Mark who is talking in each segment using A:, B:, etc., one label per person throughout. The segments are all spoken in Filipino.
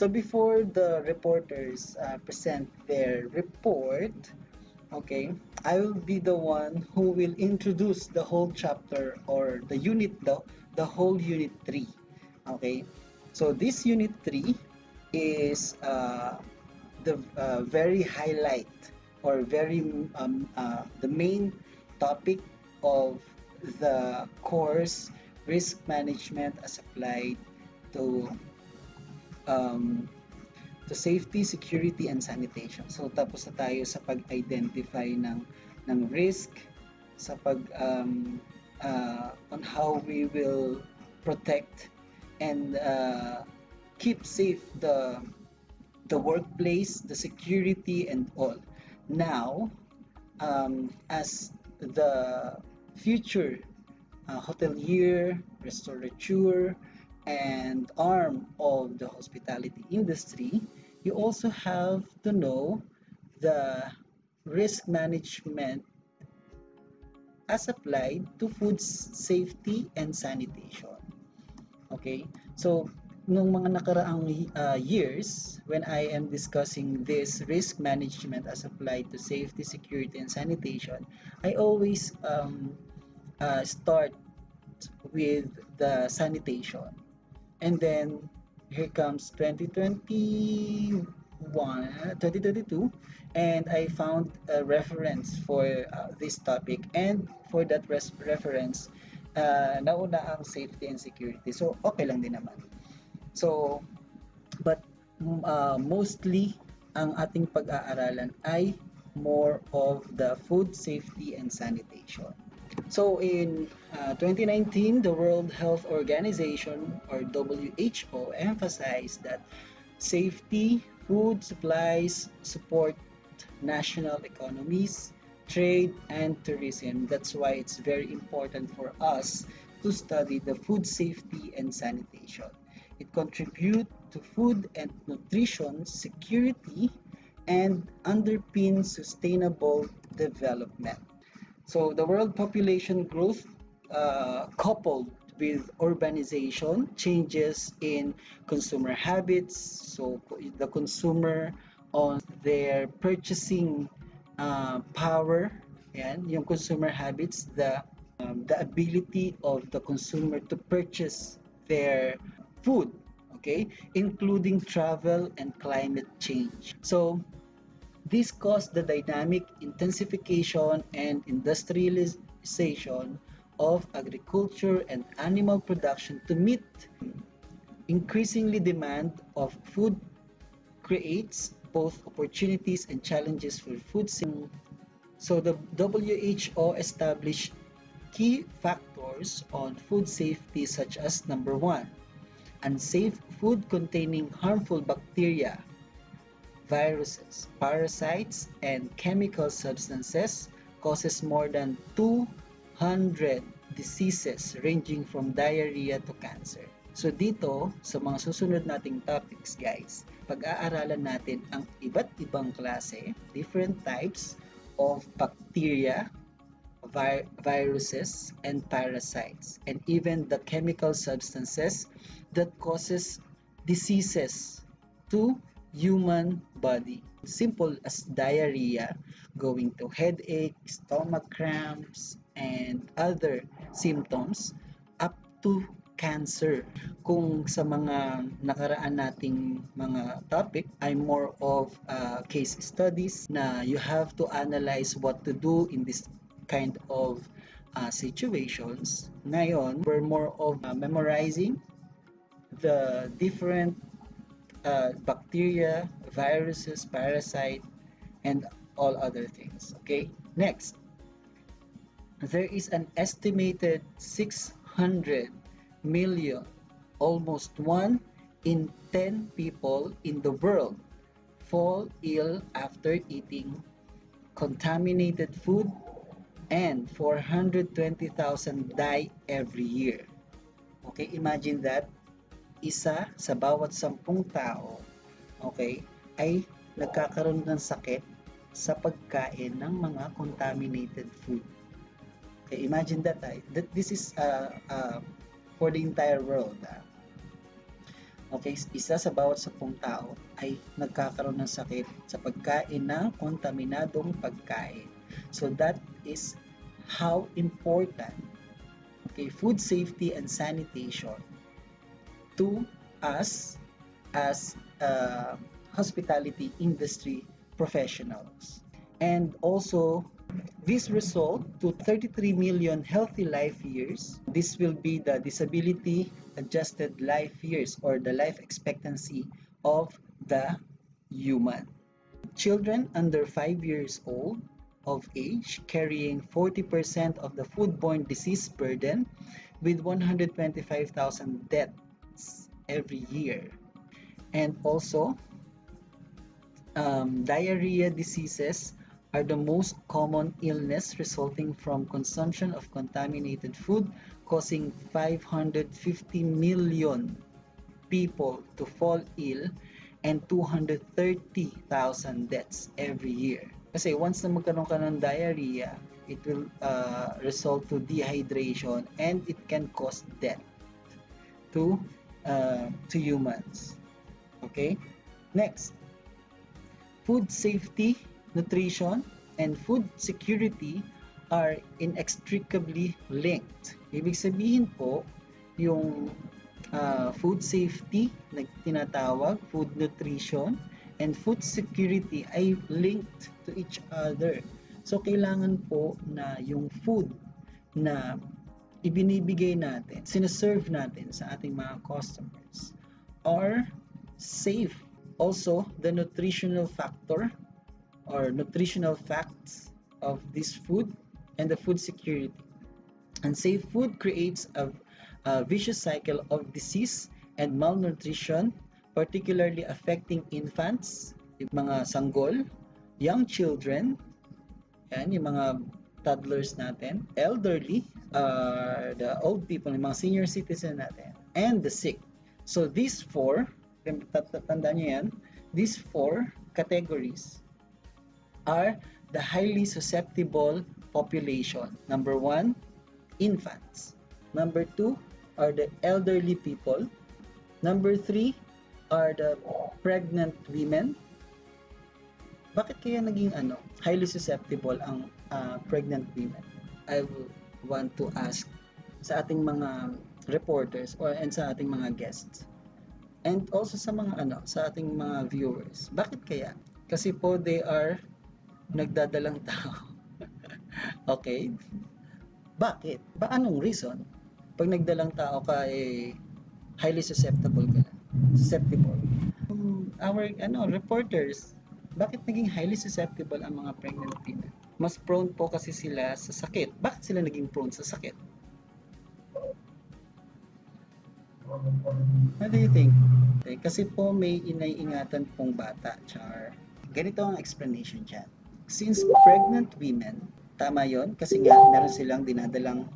A: So before the reporters present their report, okay, I will be the one who will introduce the whole chapter or the whole unit 3. Okay, so this unit 3 is the very highlight or the main topic of the course risk management as applied to um, to safety, security, and sanitation. So tapos na tayo sa pag-identify ng risk, sa on how we will protect and keep safe the workplace, the security, and all. Now, as the future hotelier, restaurateur, and arm of the hospitality industry, you also have to know the risk management as applied to food safety and sanitation. Okay, so nung mga nakaraang years, when I am discussing this risk management as applied to safety, security, and sanitation, I always start with the sanitation. And then here comes 2022, and I found a reference for this topic. And for that reference, nauna ang safety and security. So, okay lang din naman. So, but mostly, ang ating pag-aaralan ay more of the food safety and sanitation. So in 2019, the World Health Organization, or WHO, emphasized that safety, food supplies support national economies, trade, and tourism. That's why it's very important for us to study the food safety and sanitation. It contributes to food and nutrition security and underpins sustainable development. So the world population growth coupled with urbanization, changes in consumer habits, so the consumer on their purchasing power, and yung consumer habits, the ability of the consumer to purchase their food, okay, including travel and climate change. So this caused the dynamic intensification and industrialization of agriculture and animal production to meet increasingly demand of food, creates both opportunities and challenges for food safety. So the WHO established key factors on food safety, such as number 1, unsafe food containing harmful bacteria, viruses, parasites, and chemical substances causes more than 200 diseases ranging from diarrhea to cancer. So dito, sa mga susunod nating topics guys, pag-aaralan natin ang iba't ibang klase, different types of bacteria, viruses, and parasites, and even the chemical substances that causes diseases to human body. Simple as diarrhea, going to headache, stomach cramps, and other symptoms, up to cancer. Kung sa mga nakaraan nating mga topic ay more of case studies na you have to analyze what to do in this kind of situations. Ngayon, we're more of memorizing the different bacteria, viruses, parasite, and all other things. Okay, next. There is an estimated 600 million, almost 1 in 10 people in the world fall ill after eating contaminated food, and 420,000 die every year. Okay, imagine that. Isa sa bawat 10 tao, okay, ay nagkakaroon ng sakit sa pagkain ng mga contaminated food. Okay, imagine that. That this is for the entire world. Okay, isa sa bawat 10 tao ay nagkakaroon ng sakit sa pagkain ng kontaminadong pagkain. So that is how important, okay, food safety and sanitation to us as hospitality industry professionals. And also, this result to 33 million healthy life years. This will be the disability adjusted life years or the life expectancy of the human. Children under 5 years old of age carrying 40% of the foodborne disease burden with 125,000 deaths every year. And also, diarrhea diseases are the most common illness resulting from consumption of contaminated food, causing 550 million people to fall ill and 230,000 deaths every year. Kasi once na magkaroon ka ng diarrhea, it will result to dehydration and it can cause death to humans. Okay? Next, food safety, nutrition, and food security are inextricably linked. Ibig sabihin po, yung food safety na tinatawag, food nutrition, and food security ay linked to each other. So, kailangan po na yung food na ibinibigay natin, sinaserve natin sa ating mga customers are safe. Also, the nutritional factor or nutritional facts of this food and the food security. Unsafe food creates a vicious cycle of disease and malnutrition, particularly affecting infants, yung mga sanggol, young children, yan, yung mga toddlers natin, elderly, the old people, yung mga senior citizen natin, and the sick. So these four, tandaan nyo yan, these four categories are the highly susceptible population. Number 1, infants. Number 2 are the elderly people. Number 3 are the pregnant women. Bakit kaya naging highly susceptible ang pregnant women? I will want to ask sa ating mga reporters and sa ating mga guests. And also sa mga sa ating mga viewers. Bakit kaya? Kasi po they are nagdadalang tao. Okay? Bakit? Anong reason? Pag nagdalang tao ka highly susceptible ka na. Susceptible. Our reporters, bakit naging highly susceptible ang mga pregnant women? Mas prone po kasi sila sa sakit. Bakit sila naging prone sa sakit? What do you think? Kasi po may inaiingatan pong bata, Char. Ganito ang explanation dyan. Since pregnant women, tama yon kasi nga meron silang dinadalang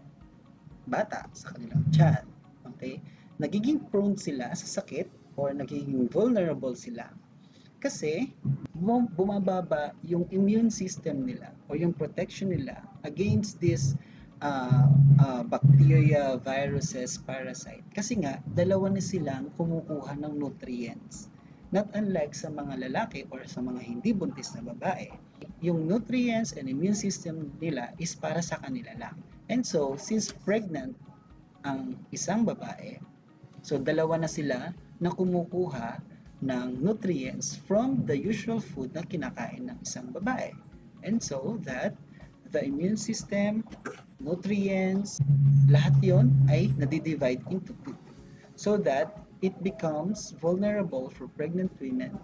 A: bata sa kanilang tiyan. Okay? Nagiging prone sila sa sakit or nagiging vulnerable sila kasi bumababa yung immune system nila o yung protection nila against this bacteria, viruses, parasite. Kasi nga, dalawa na silang kumukuha ng nutrients. Not unlike sa mga lalaki or sa mga hindi buntis na babae. Yung nutrients and immune system nila is para sa kanila lang. And so, since pregnant ang isang babae, so dalawa na sila na kumukuha ng nutrients from the usual food na kinakain ng isang babae. And so that the immune system, nutrients, lahat yon ay nadi-divide into two. So that it becomes vulnerable for pregnant women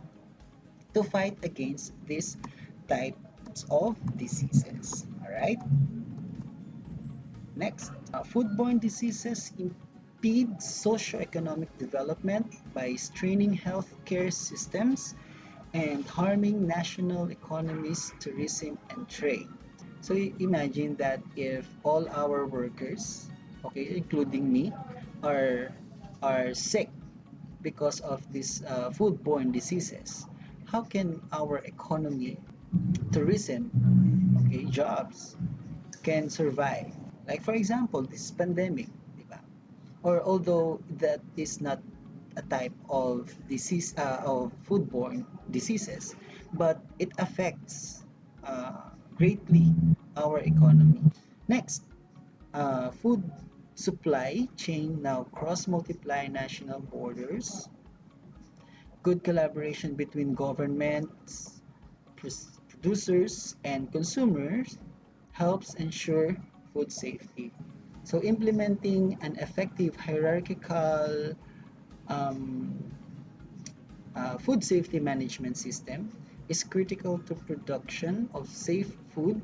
A: to fight against these types of diseases. Alright? Next, foodborne diseases impede socioeconomic development by straining healthcare systems and harming national economies, tourism, and trade. So imagine that if all our workers, okay, including me, are sick because of these foodborne diseases, how can our economy, tourism, okay, jobs can survive? Like for example, this pandemic, diba? Or although that is not a type of disease of foodborne diseases, but it affects greatly our economy. Next, food supply chain now cross multiply national borders. Good collaboration between governments, producers, and consumers helps ensure food safety. So implementing an effective hierarchical um, food safety management system is critical to production of safe food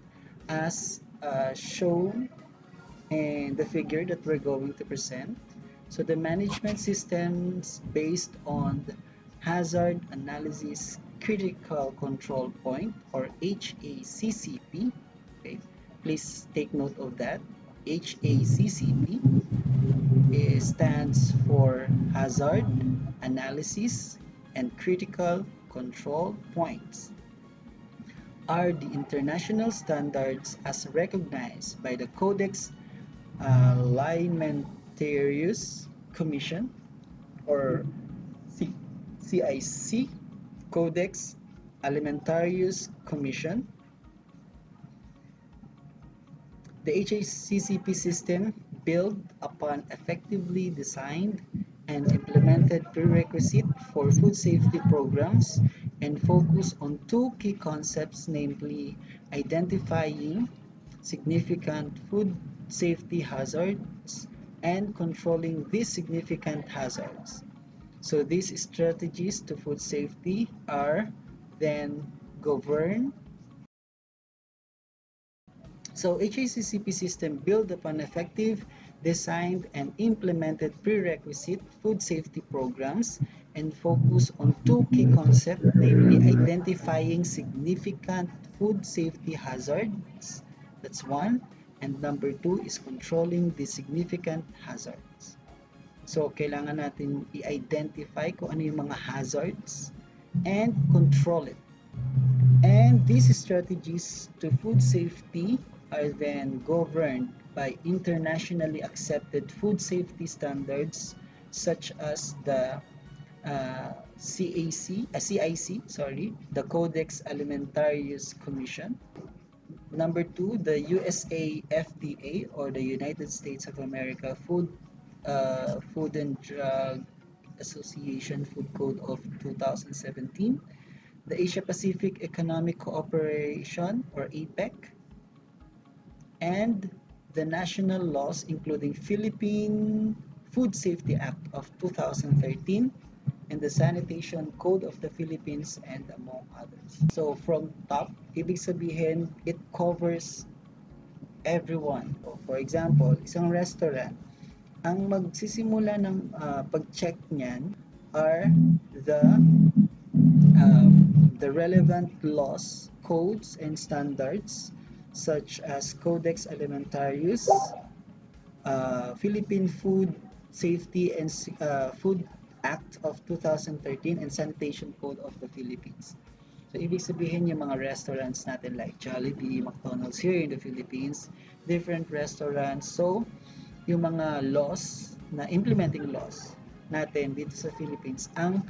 A: as shown in the figure that we're going to present. So the management systems based on the hazard analysis critical control point or HACCP. Okay, please take note of that. HACCP stands for hazard analysis and critical control points are the international standards as recognized by the Codex Alimentarius Commission or CIC, Codex Alimentarius Commission. The HACCP system built upon effectively designed and implemented prerequisite for food safety programs and focus on two key concepts, namely identifying significant food safety hazards and controlling these significant hazards. So these strategies to food safety are then governed. So HACCP system build upon effective, designed, and implemented prerequisite food safety programs and focus on two key concepts, namely identifying significant food safety hazards, that's one, and number two is controlling the significant hazards. So kailangan natin i-identify kung ano yung mga hazards and control it. And these strategies to food safety are then governed by internationally accepted food safety standards such as the CIC, the Codex Alimentarius Commission. Number two, the USA FDA or the United States of America Food and Drug Association Food Code of 2017, the Asia Pacific Economic Cooperation or APEC, and the national laws including Philippine Food Safety Act of 2013 and the Sanitation Code of the Philippines and among others. So from top, ibig sabihin, it covers everyone. For example, isang restaurant, ang magsisimula ng pag-check niyan are the relevant laws, codes, and standards such as Codex Alimentarius, Philippine Food Safety and Food Act of 2013, and Sanitation Code of the Philippines. So, ibig sabihin yung mga restaurants natin like Jollibee, McDonald's here in the Philippines, different restaurants. So, yung mga laws, na implementing laws natin dito sa Philippines, ang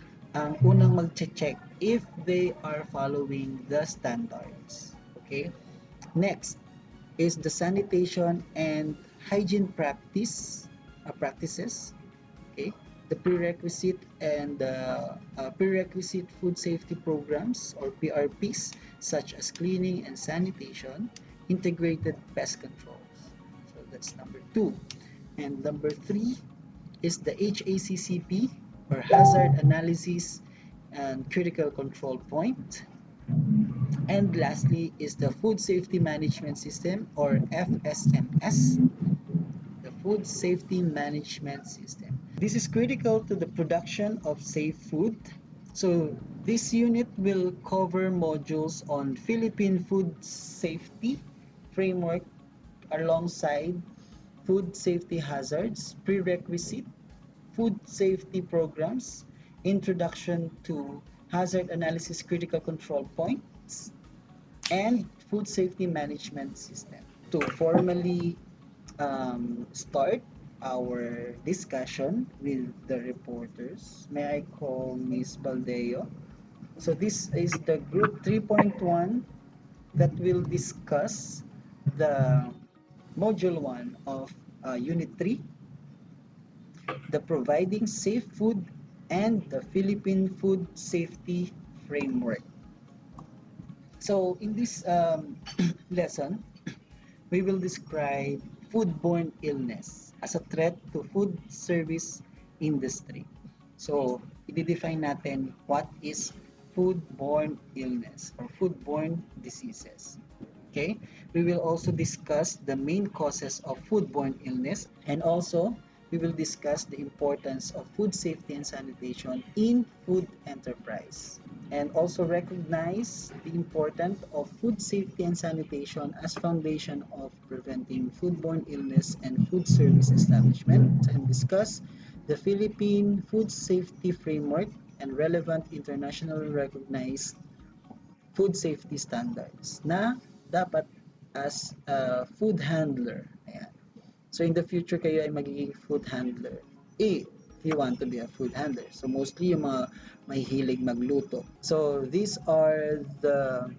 A: unang mag-check if they are following the standards. Okay? Next is the sanitation and hygiene practices. Okay? The prerequisite and prerequisite food safety programs or PRPs such as cleaning and sanitation, integrated pest controls. So that's number two. And number three is the HACCP or hazard analysis and critical control point. And lastly is the food safety management system or FSMS, the food safety management system. This is critical to the production of safe food. So this unit will cover modules on Philippine food safety framework alongside food safety hazards, prerequisite food safety programs, introduction to hazard analysis critical control points, and food safety management system. To formally start our discussion with the reporters. May I call Ms. Baldeo? So this is the group 3.1 that will discuss the module 1 of unit 3, the providing safe food and the Philippine food safety framework. So in this lesson, we will describe foodborne illness as a threat to food service industry. So, i-define natin what is foodborne illness or foodborne diseases. Okay? We will also discuss the main causes of foodborne illness, and also we will discuss the importance of food safety and sanitation in food enterprise, and also recognize the importance of food safety and sanitation as foundation of preventing foodborne illness and food service establishment, and discuss the Philippine Food Safety Framework and relevant internationally recognized food safety standards na dapat as a food handler. Ayan. So in the future kayo ay magiging food handler. If you want to be a food handler. So mostly yung mga may hilig magluto. So these are the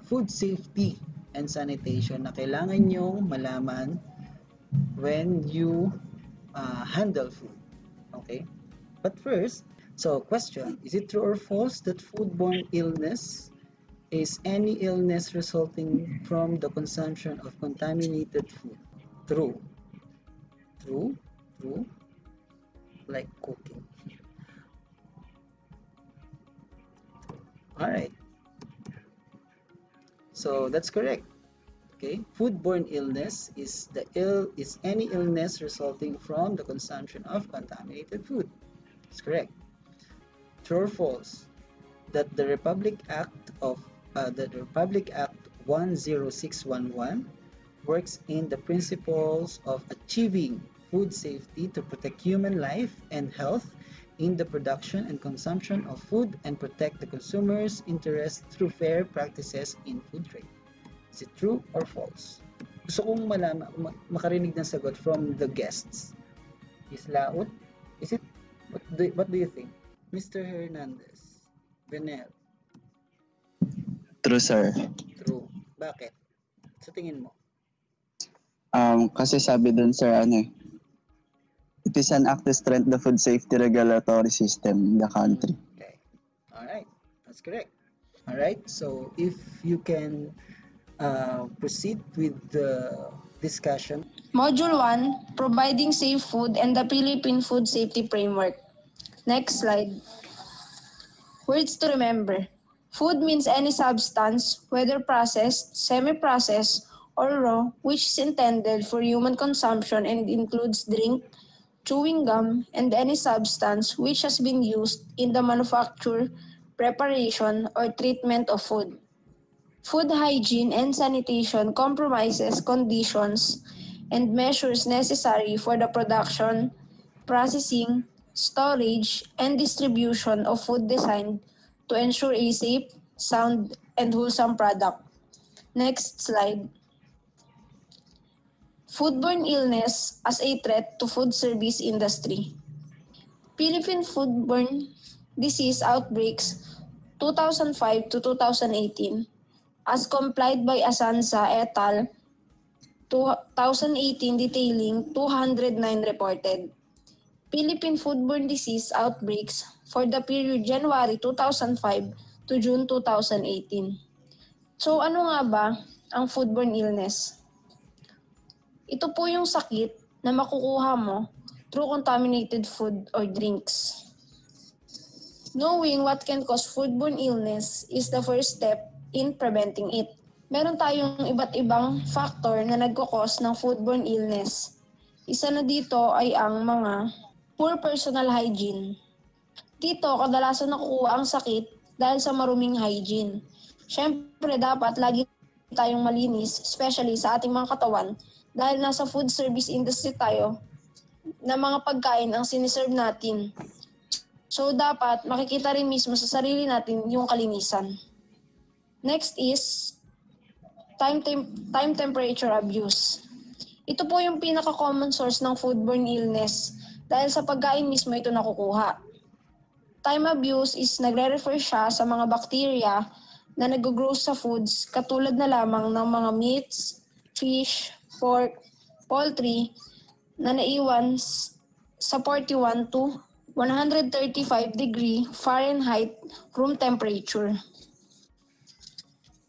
A: food safety and sanitation na kailangan nyong malaman when you handle food. Okay? But first, so question, is it true or false that foodborne illness is any illness resulting from the consumption of contaminated food? True. True. True. Like cooking. All right. So that's correct. Okay. Foodborne illness is any illness resulting from the consumption of contaminated food. That's correct. True or false that the Republic Act 10611 works in the principles of achieving food safety to protect human life and health in the production and consumption of food and protect the consumer's interest through fair practices in food trade. Is it true or false? Gusto kong makarinig ng sagot from the guests. Is laot? Is it? What do you think? Mr. Hernandez, Benel.
B: True, sir.
A: True. Bakit? Sa tingin mo?
B: Kasi sabi dun, sir, it is an act to strengthen the food safety regulatory system in the country.
A: Okay. All right. That's correct. All right. So if you can proceed with the discussion.
C: Module 1, Providing Safe Food and the Philippine Food Safety Framework. Next slide. Words to remember. Food means any substance, whether processed, semi-processed, or raw, which is intended for human consumption and includes drink, chewing gum, and any substance which has been used in the manufacture, preparation, or treatment of food. Food hygiene and sanitation comprises conditions and measures necessary for the production, processing, storage, and distribution of food designed to ensure a safe, sound, and wholesome product. Next slide. Foodborne illness as a threat to food service industry. Philippine foodborne disease outbreaks 2005 to 2018 as complied by Asanza et al. 2018 detailing 209 reported. Philippine foodborne disease outbreaks for the period January 2005 to June 2018. So ano nga ba ang foodborne illness? Ito po yung sakit na makukuha mo through contaminated food or drinks. Knowing what can cause foodborne illness is the first step in preventing it. Meron tayong iba't ibang factor na nagkakos ng foodborne illness. Isa na dito ay ang mga poor personal hygiene. Dito, kadalasan nakukuha ang sakit dahil sa maruming hygiene. Siyempre, dapat lagi tayong malinis, especially sa ating mga katawan, dahil nasa food service industry tayo na mga pagkain ang siniserve natin. So, dapat makikita rin mismo sa sarili natin yung kalinisan. Next is time temperature abuse. Ito po yung pinaka-common source ng foodborne illness dahil sa pagkain mismo ito nakukuha. Time abuse is nagre-refer siya sa mga bacteria na nag-grow sa foods katulad na lamang ng mga meats, fish, pork, poultry na naiwan sa 41 to 135 degree Fahrenheit room temperature.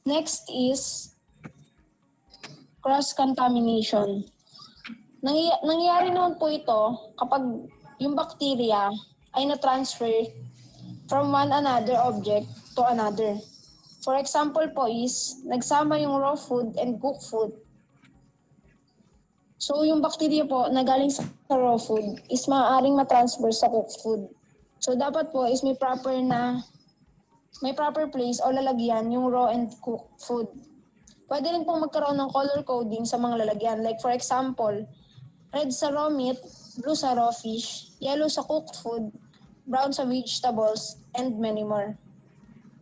C: Next is cross-contamination. Nangyayari naman po ito kapag yung bacteria ay na-transfer from one another object to another. For example po is, nagsama yung raw food and cooked food. So yung bacteria po na galing sa raw food is maaaring matransfer sa cooked food. So dapat po is may proper place o lalagyan yung raw and cooked food. Pwede rin pong magkaroon ng color coding sa mga lalagyan. Like for example, red sa raw meat, blue sa raw fish, yellow sa cooked food, brown sa vegetables, and many more.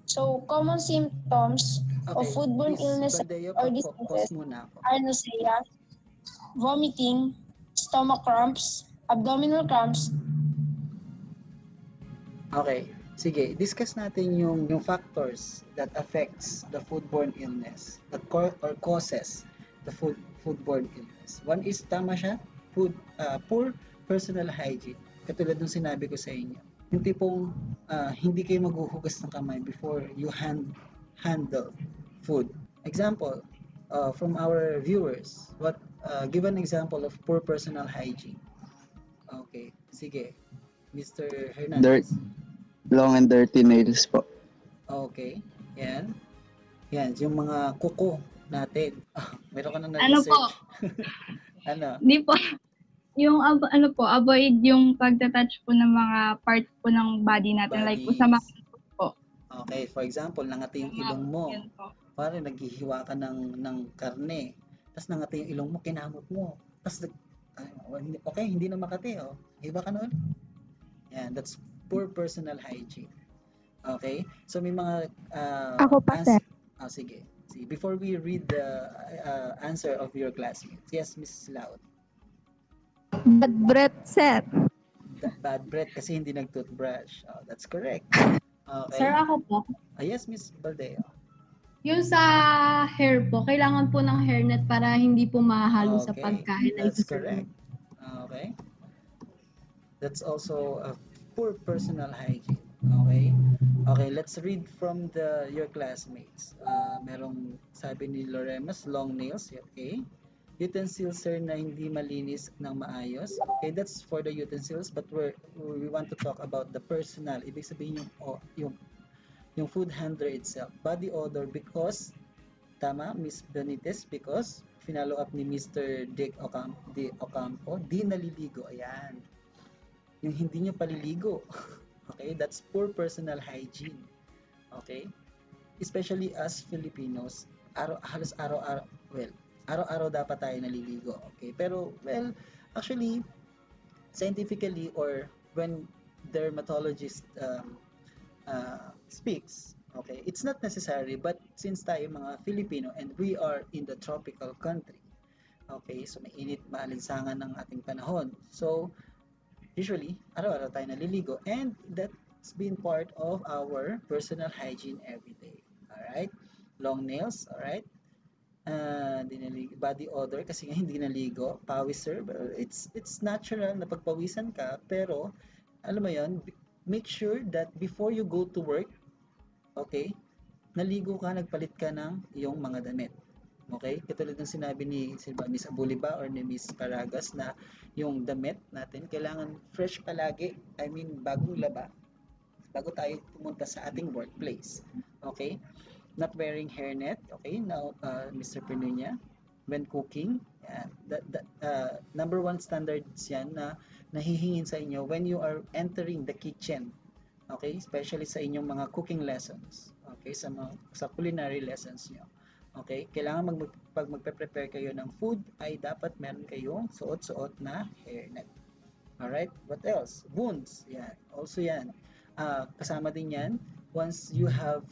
C: So, common symptoms of foodborne illness
A: Baldeo,
C: or
A: pause
C: diseases
A: muna ako.
C: are nausea, vomiting, stomach cramps, abdominal cramps.
A: Okay, sige, discuss natin yung factors that affects the foodborne illness or causes the foodborne illness. One is, tama siya, poor personal hygiene. Katulad ng sinabi ko sa inyo. Yung tipong hindi kayo maghuhugas ng kamay before you handle food. Example, from our viewers, give an example of poor personal hygiene. Okay, sige. Mr. Hernandez.
B: Long and dirty nails po.
A: Okay, yan. Yan, yung mga kuko natin. Meron ka na
D: Ano
A: na-research?
D: po?
A: Ano?
D: Di po. Yung avoid yung pagta-touch po ng mga parts po ng body natin. Like po sa mga po.
A: Okay, for example, nangati yung ilong mo.
D: Yan po.
A: Parang naghihiwa ka ng karne. Tapos nangati yung ilong mo, kinamot mo. Tapos, okay, hindi na makati. Oh. Hiwa ka noon. Yan, that's poor personal hygiene. Okay? So, may mga...
E: Ako pa, sir.
A: Sige. Before we read the answer of your classmates. Yes, Miss Loud.
E: Bad breath, sir.
A: Bad breath kasi hindi nag-toothbrush. Oh, that's correct. Okay.
F: Sir, ako po.
A: Yes, Miss Baldeo.
F: Yung sa hair po, kailangan po ng hairnet para hindi po mahalo sa pagkain.
A: That's correct. Okay. That's also a poor personal hygiene. Okay. Okay, let's read from your classmates. Merong sabi ni Loremas, long nails. Okay. Utensils, sir, na hindi malinis ng maayos. Okay, that's for the utensils, but we want to talk about the personal. Ibig sabihin yung food handler itself. Body odor because, tama, Miss Benitez, because finalo up ni Mr. Dick Ocampo, di naliligo. Ayan. Yung hindi nyo paliligo. Okay, that's poor personal hygiene. Okay? Especially as Filipinos, halos araw-araw dapat tayo naliligo. Okay? Pero, actually, scientifically or when dermatologist speaks, okay, it's not necessary, but since tayo mga Filipino and we are in the tropical country, okay, so mainit, maalinsangan ng ating panahon. So, usually, araw-araw tayo naliligo and that's been part of our personal hygiene every day. Alright? Long nails, alright? Body odor kasi nga hindi naligo, pawis, sir, it's natural na pagpawisan ka, pero alam mo yon, make sure that before you go to work, okay, naligo ka, nagpalit ka ng iyong mga damit. Okay? Katulad ng sinabi ni Miss Abuliba or ni Miss Paragas na yung damit natin kailangan fresh palagi, I mean bagong laba bago tayo pumunta sa ating workplace. Okay? Not wearing hairnet, okay? Now, Mr. Penunia, when cooking, yan, number one standards yan na nahihingin sa inyo when you are entering the kitchen. Okay? Especially sa inyong mga cooking lessons. Okay? Sa culinary lessons nyo. Okay? Kailangan pag magpe-prepare kayo ng food ay dapat meron kayong suot-suot na hairnet. Alright? What else? Wounds. Yan. Also yan. Kasama din yan once you have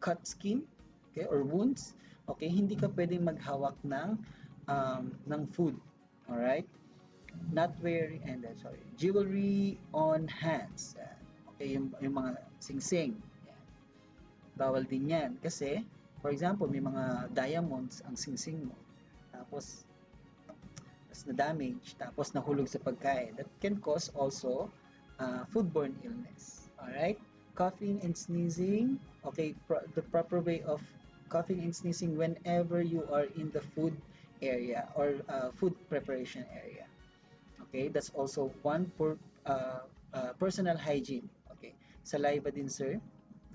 A: cut skin, okay, or wounds, okay, hindi ka pwedeng maghawak ng ng food. Alright? Not wearing, jewelry on hands. Yan. Okay, yung mga singsing. Yan. Bawal din yan. Kasi, for example, may mga diamonds ang singsing mo. Tapos na-damage, tapos nahulog sa pagkain. That can cause also foodborne illness. Alright? Coughing and sneezing. Okay, the proper way of coughing and sneezing whenever you are in the food area or food preparation area. Okay, that's also one for personal hygiene. Okay, saliva din, sir.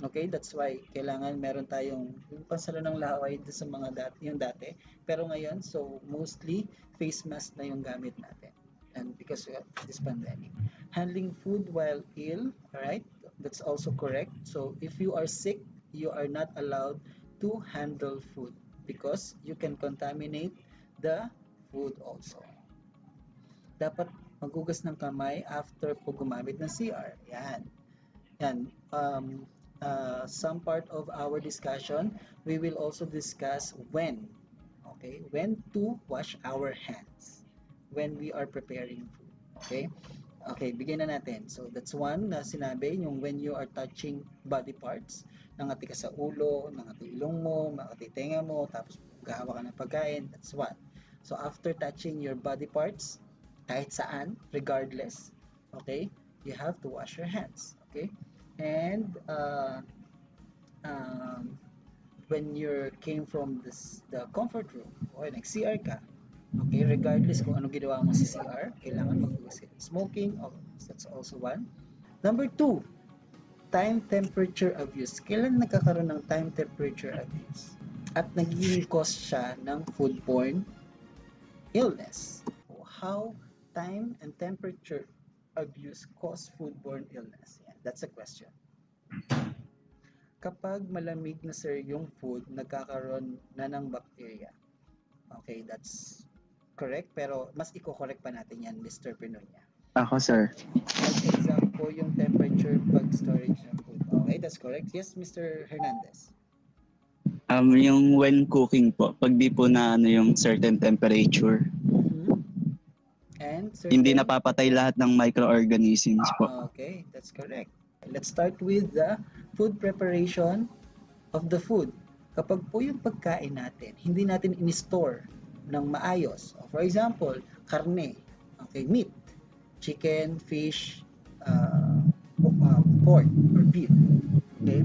A: Okay, that's why kailangan meron tayong yung pansalo ng laway sa mga dati. Pero ngayon, so mostly face mask na yung gamit natin. And because of this pandemic. Handling food while ill, alright, that's also correct. So if you are sick, you are not allowed to handle food because you can contaminate the food also. Dapat maghugas ng kamay after po gumamit ng CR. Yan. Yan. Some part of our discussion, we will also discuss when. Okay? When to wash our hands when we are preparing food. Okay? Okay, bigyan na natin. So, that's one na sinabi, yung when you are touching body parts, nangati ka sa ulo, nangati ilong mo, nangati tenga mo, tapos gahawa ka ng pagkain, that's one. So, after touching your body parts, kahit saan, regardless, okay, you have to wash your hands, okay? And when you came from the comfort room or nag-CR ka, okay, regardless kung ano ginawa mo sa CR, kailangan mag-hugas. Smoking, that's also one. Number 2, time temperature abuse. Kailan nagkakaroon ng time temperature abuse? At nagiging cause siya ng foodborne illness. How time and temperature abuse cause foodborne illness? Yeah, that's a question. Kapag malamig na, sir, yung food, nagkakaroon na ng bacteria. Okay, that's correct, pero mas i-correct pa natin yan, Mr. Pinonya.
B: Ako, sir.
A: Like example, yung temperature pag storage ng food. Okay, that's correct. Yes, Mr. Hernandez.
B: Yung when cooking po, pag di po na yung certain temperature,
A: And
B: hindi napapatay lahat ng microorganisms po.
A: Okay, that's correct. Let's start with the food preparation of the food. Kapag po yung pagkain natin, hindi natin in-store ng maayos. For example, karne, okay, meat, chicken, fish, pork, or beef. Okay?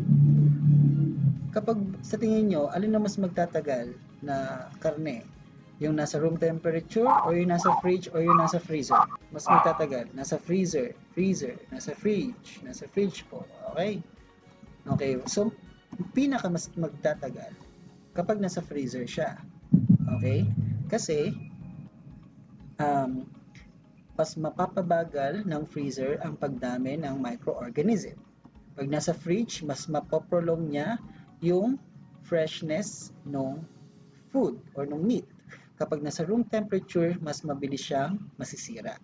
A: Kapag sa tingin nyo, alin na mas magtatagal na karne? Yung nasa room temperature or yung nasa fridge or yung nasa freezer? Mas magtatagal. Nasa freezer, nasa fridge po. Okay? Okay, so pinaka mas magtatagal kapag nasa freezer siya. Okay? Kasi mas mapapabagal ng freezer ang pagdami ng microorganism. Pag nasa fridge, mas mapoprolong niya yung freshness ng food or ng meat. Kapag nasa room temperature, mas mabilis siyang masisira.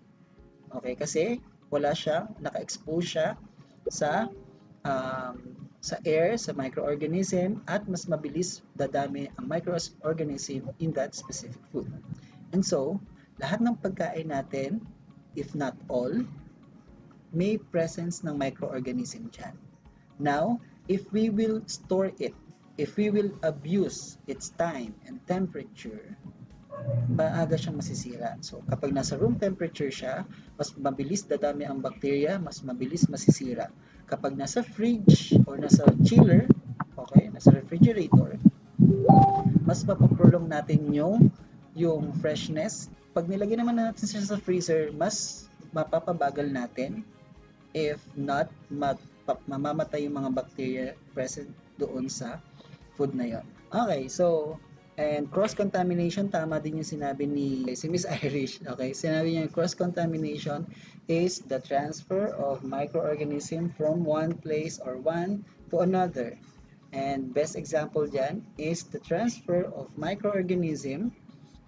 A: Okay, kasi wala siyang, naka-expose siya sa air, sa microorganism, at mas mabilis dadami ang microorganism in that specific food. And so, lahat ng pagkain natin, if not all, may presence ng microorganism dyan. Now, if we will store it, if we will abuse its time and temperature, maaga siyang masisira. So, kapag nasa room temperature siya, mas mabilis dadami ang bacteria, mas mabilis masisira. Kapag nasa fridge or nasa chiller, okay, nasa refrigerator, mas mapaprolong natin yung freshness. Pag nilagay naman natin siya sa freezer, mas mapapabagal natin. If not, mamamatay yung mga bacteria present doon sa food na yon. Okay, so and cross-contamination, tama din yung sinabi ni si Miss Irish. Okay, sinabi niya cross-contamination is the transfer of microorganism from one place or one to another. And best example dyan is the transfer of microorganism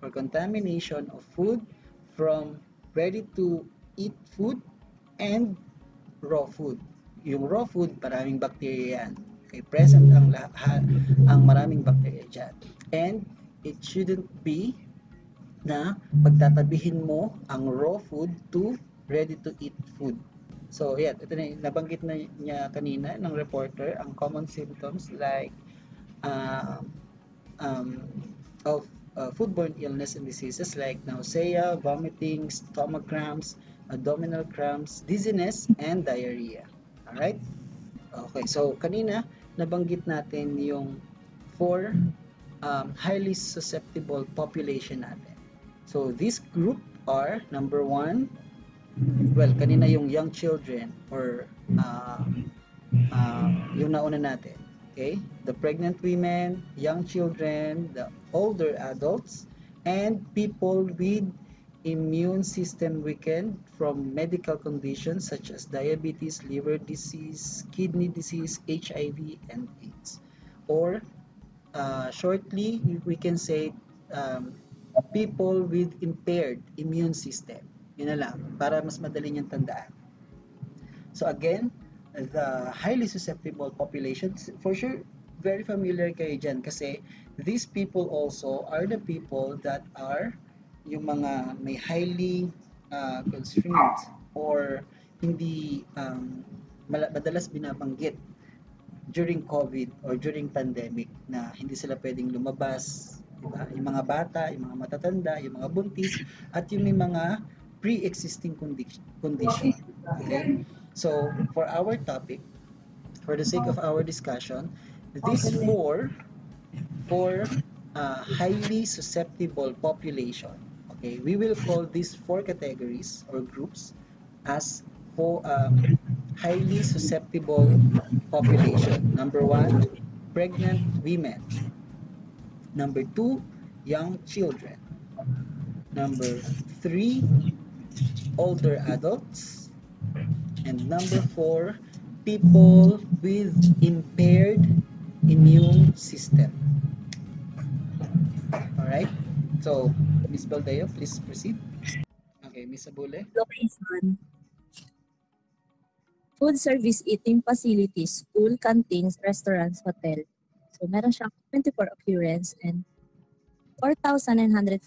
A: or contamination of food from ready-to-eat food and raw food. Yung raw food, maraming bacteria yan. Okay, present ang maraming bacteria dyan. And it shouldn't be na pagtatabihin mo ang raw food to ready-to-eat food. So, yan. Ito na, nabanggit na niya kanina ng reporter, ang common symptoms like uh, um, of foodborne illness and diseases like nausea, vomiting, stomach cramps, abdominal cramps, dizziness, and diarrhea. Alright? Okay, so kanina, nabanggit natin yung 4 highly susceptible population natin. So, this group are, number 1, well, kanina yung young children or yung nauna natin. Okay? The pregnant women, young children, the older adults, and people with immune system weakened from medical conditions such as diabetes, liver disease, kidney disease, HIV, and AIDS. Or shortly, we can say people with impaired immune system. Yun na lang, para mas madali niyang tandaan. So again, the highly susceptible populations, for sure, very familiar kayo dyan kasi these people also are the people that are yung mga may highly constrained or hindi madalas binabanggit during COVID or during pandemic na hindi sila pwedeng lumabas, diba? Yung mga bata, yung mga matatanda, yung mga buntis, at yung may mga pre-existing condition. Okay? So, for our topic, for the sake of our discussion, these four highly susceptible population, okay, we will call these 4 categories or groups as highly susceptible population. Number 1, pregnant women. Number 2, young children. Number 3, older adults. And number 4, people with impaired immune system. Alright? So, Ms. Baldeo, please proceed. Okay, Ms. Abule.
G: Location. Food service eating facilities, school, canteens, restaurants, hotel. So meron siyang 24 occurrence and 4,946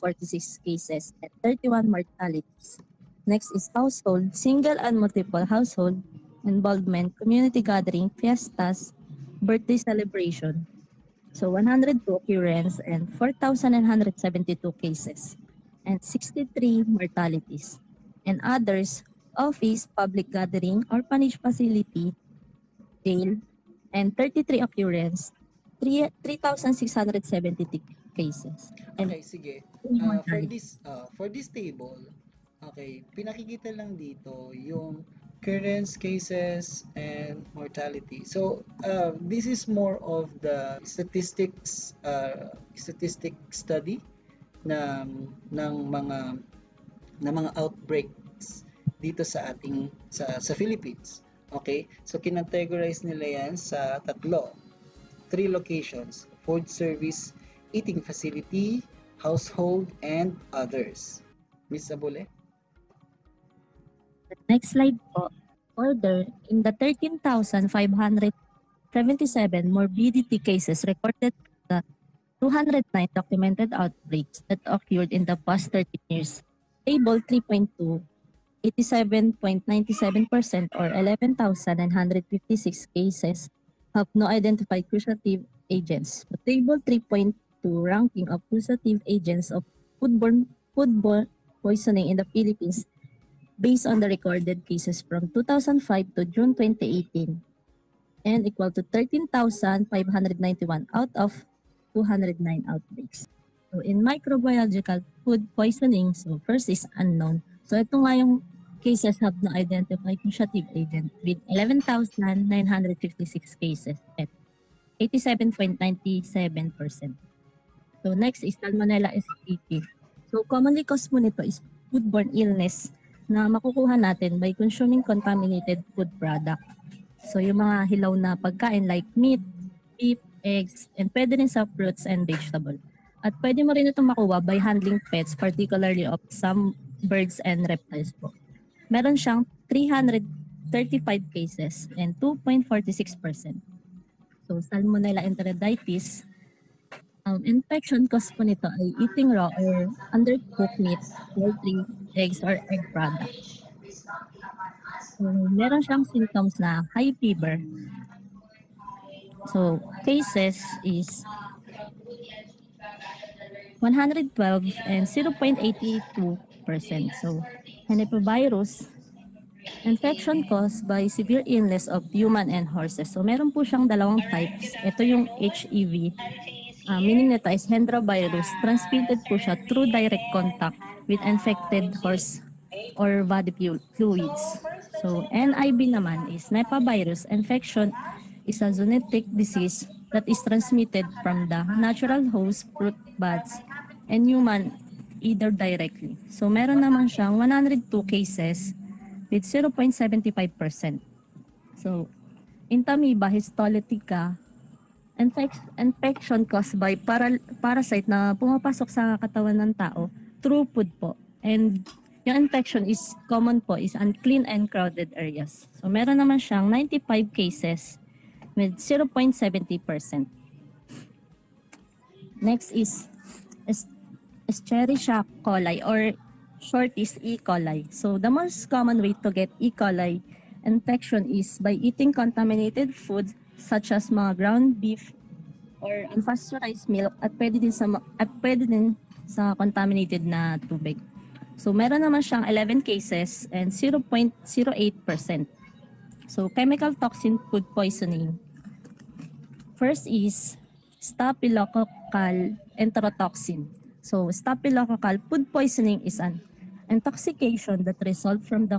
G: cases and 31 mortalities. Next is household, single and multiple household involvement, community gathering, fiestas, birthday celebration. So 102 occurrence and 4,972 cases and 63 mortalities. And others, office, public gathering, orphanage facility, jail, and 33 occurrence, 3,673 cases. And
A: Okay, sige. For this table, okay, pinakikita lang dito yung occurrence, cases, and mortality. So, this is more of the statistic study ng mga outbreaks dito sa ating sa Philippines. Okay? So, kinategorize nila yan sa 3 locations: food service, eating facility, household, and others. Ms. Abule?
G: next slide po. Further, in the 13,577 morbidity cases recorded, the 209 documented outbreaks that occurred in the past 13 years, table 3.2, 87.97% or 11,956 cases have no identified causative agents. The table 3.2 ranking of causative agents of foodborne poisoning in the Philippines based on the recorded cases from 2005 to June 2018 and equal to 13,591 out of 209 outbreaks. So in microbiological food poisoning, so first is unknown. So ito nga yung cases have no identified causative agent with 11,956 cases at 87.97%. So next is Salmonella spp. So commonly cause mo nito is foodborne illness na makukuha natin by consuming contaminated food product. So yung mga hilaw na pagkain like meat, beef, eggs, and pwede rin sa fruits and vegetable. At pwede mo rin itong makuha by handling pets, particularly of some birds and reptiles po. Meron siyang 335 cases and 2.46%. So Salmonella enteriditis, Infection cause po nito ay eating raw or undercooked meat, poultry, eggs, or egg product. So, meron siyang symptoms na high fever. So, cases is 112 and 0.82%. So, Henipavirus, infection caused by severe illness of human and horses. So, meron po siyang dalawang types. Ito yung HEV. Meaning nito is Hendra virus. Transmitted po siya through direct contact with infected horse or body fluids. So, NIV naman is Nipah virus. Infection is a zoonotic disease that is transmitted from the natural host, fruit bats, and human either directly. So, meron naman siyang 102 cases with 0.75%. So, Entamoeba histolytica, infection caused by parasite na pumapasok sa katawan ng tao through food po. And yung infection is common po is unclean and crowded areas. So, meron naman siyang 95 cases with 0.70%. Next is Escherichia coli or short is E. coli. So the most common way to get E. coli infection is by eating contaminated food such as mga ground beef or unpasteurized milk at pwede din sa contaminated na tubig. So meron naman siyang 11 cases and 0.08%. So chemical toxin food poisoning. First is staphylococcal enterotoxin. So, staphylococcal food poisoning is an intoxication that results from the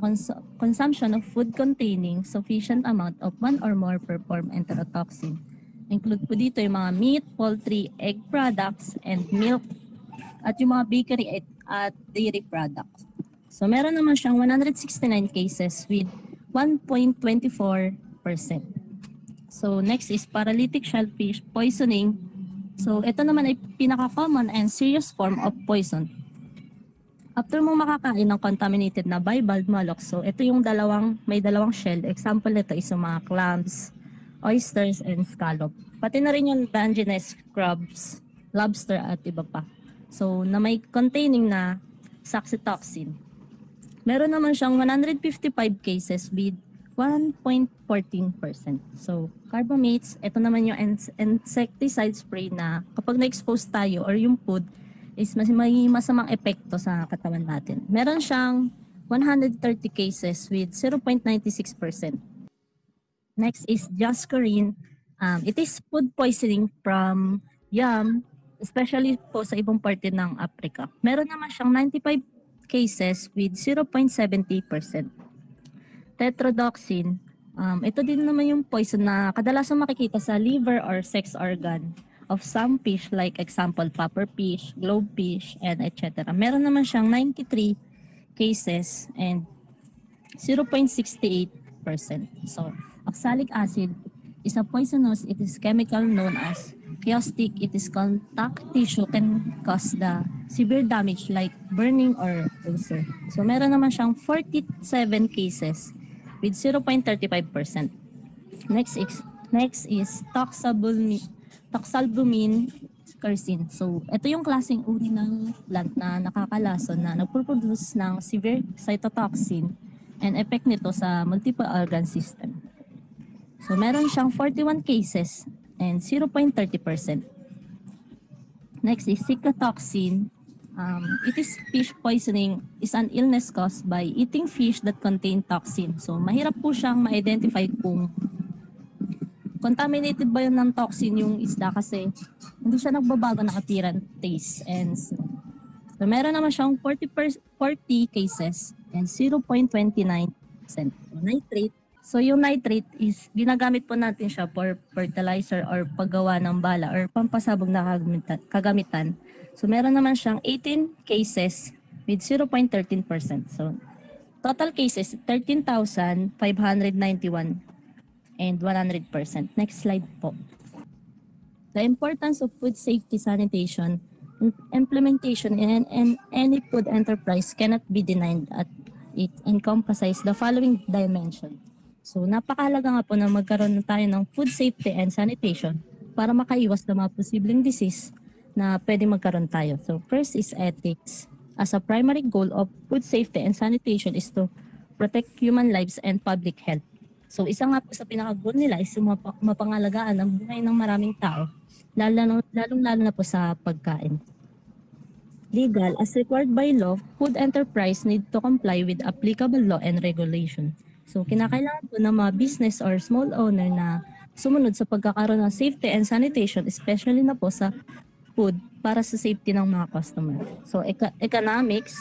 G: consumption of food containing sufficient amount of one or more performed enterotoxin. Include po dito yung mga meat, poultry, egg products, and milk, at yung mga bakery at dairy products. So, meron naman siyang 169 cases with 1.24%. So, next is paralytic shellfish poisoning. So, ito naman ay pinaka-common and serious form of poison. After mo makakain ng contaminated na bivalve mollusk, so ito yung may dalawang shell. Example nito is yung mga clams, oysters, and scallop. Pati na rin yung Dungeness crabs, lobster, at iba pa. So, na may containing na saxitoxin. Meron naman siyang 155 cases with 1.14%. So, carbamates, ito naman yung insecticide spray na kapag na-expose tayo or yung food is may masamang epekto sa katawan natin. Meron siyang 130 cases with 0.96%. Next is Dioscorine. It is food poisoning from yam, especially po sa ibang parte ng Africa. Meron naman siyang 95 cases with 0.70%. Tetrodotoxin, ito din naman yung poison na kadalasan makikita sa liver or sex organ of some fish like example pufferfish, globefish, and etc. Meron naman siyang 93 cases and 0.68%. So, oxalic acid is a poisonous. It is chemical known as caustic. It is contact tissue can cause the severe damage like burning or ulcer. So, meron naman siyang 47 cases with 0.35%. Next is toxalbumine carcin. So, ito yung klaseng uri ng plant na nakakalason na nagproduce ng severe cytotoxin and effect nito sa multiple organ system. So, meron siyang 41 cases and 0.30%. Next is cicotoxin. It is fish poisoning is an illness caused by eating fish that contain toxin. So, mahirap po siyang ma-identify kung contaminated ba yun ng toxin yung isda kasi hindi siya nagbabago ng appearance, taste, and so meron naman siyang 40 cases and 0.29% nitrate. So, yung nitrate is ginagamit po natin siya for fertilizer or paggawa ng bala or pampasabog na kagamitan. So, meron naman siyang 18 cases with 0.13%. So, total cases, 13,591 and 100%. Next slide po. The importance of food safety sanitation implementation in any food enterprise cannot be denied at it encompasses the following dimension. So, napakahalaga nga po na magkaroon tayo ng food safety and sanitation para makaiwas sa mga posibleng disease na pwede magkaroon tayo. So first is ethics. As a primary goal of food safety and sanitation is to protect human lives and public health. So isa nga po sa pinaka-goal nila is yung mapangalagaan ang buhay ng maraming tao, lalong-lalo na po sa pagkain. Legal, as required by law, food enterprise need to comply with applicable law and regulation. So kinakailangan po ng mga business or small owner na sumunod sa pagkakaroon ng safety and sanitation, especially na po sa food para sa safety ng mga customer. So economics,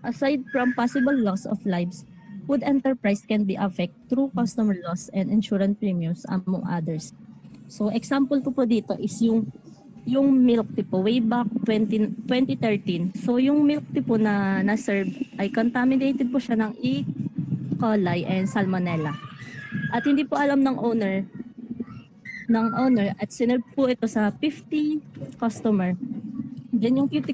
G: aside from possible loss of lives, food enterprise can be affected through customer loss and insurance premiums among others. So example ko po dito is yung milk tea po way back 2013. So yung milk tea po na na-serve ay contaminated po siya ng E. coli and salmonella. At hindi po alam ng owner at sinerve po ito sa 50 customer. Then yung 50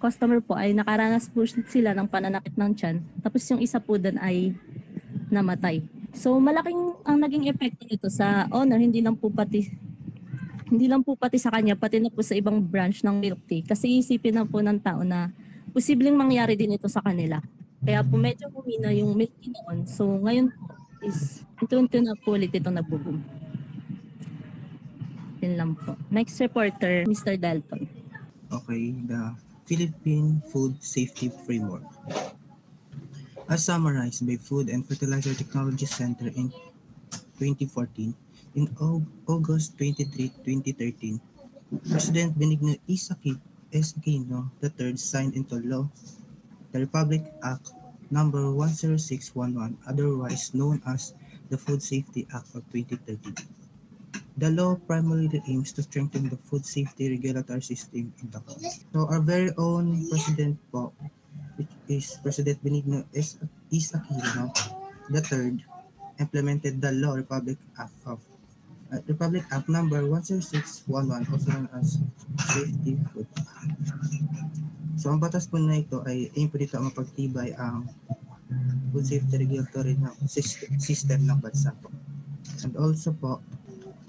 G: customer po ay nakaranas po sila ng pananakit ng tiyan. Tapos yung isa po doon ay namatay. So malaking ang naging epekto nito sa owner, hindi lang po pati sa kanya, pati na po sa ibang branch ng milk tea. Kasi isipin na po ng tao na posibleng mangyari din ito sa kanila. Kaya po medyo humina yung milk tea noon. So ngayon po is unti-unti na po ulit ito nabuboom. Yun lang po. Next reporter, Mr. Dalton.
H: Okay, the Philippine Food Safety Framework. As summarized by Food and Fertilizer Technology Center in 2014, in August 23, 2013, President Benigno Aquino III signed into law the Republic Act number 10611, otherwise known as the Food Safety Act of 2013. The law primarily aims to strengthen the food safety regulatory system in the country. So our very own president po, which is President Benigno Aquino III, implemented the law Republic Act number 10611, also known as Safety Food Act. So ang batas po na ito ay aim po dito ang mapagtibay ang food safety regulatory system ng bansa po. And also po,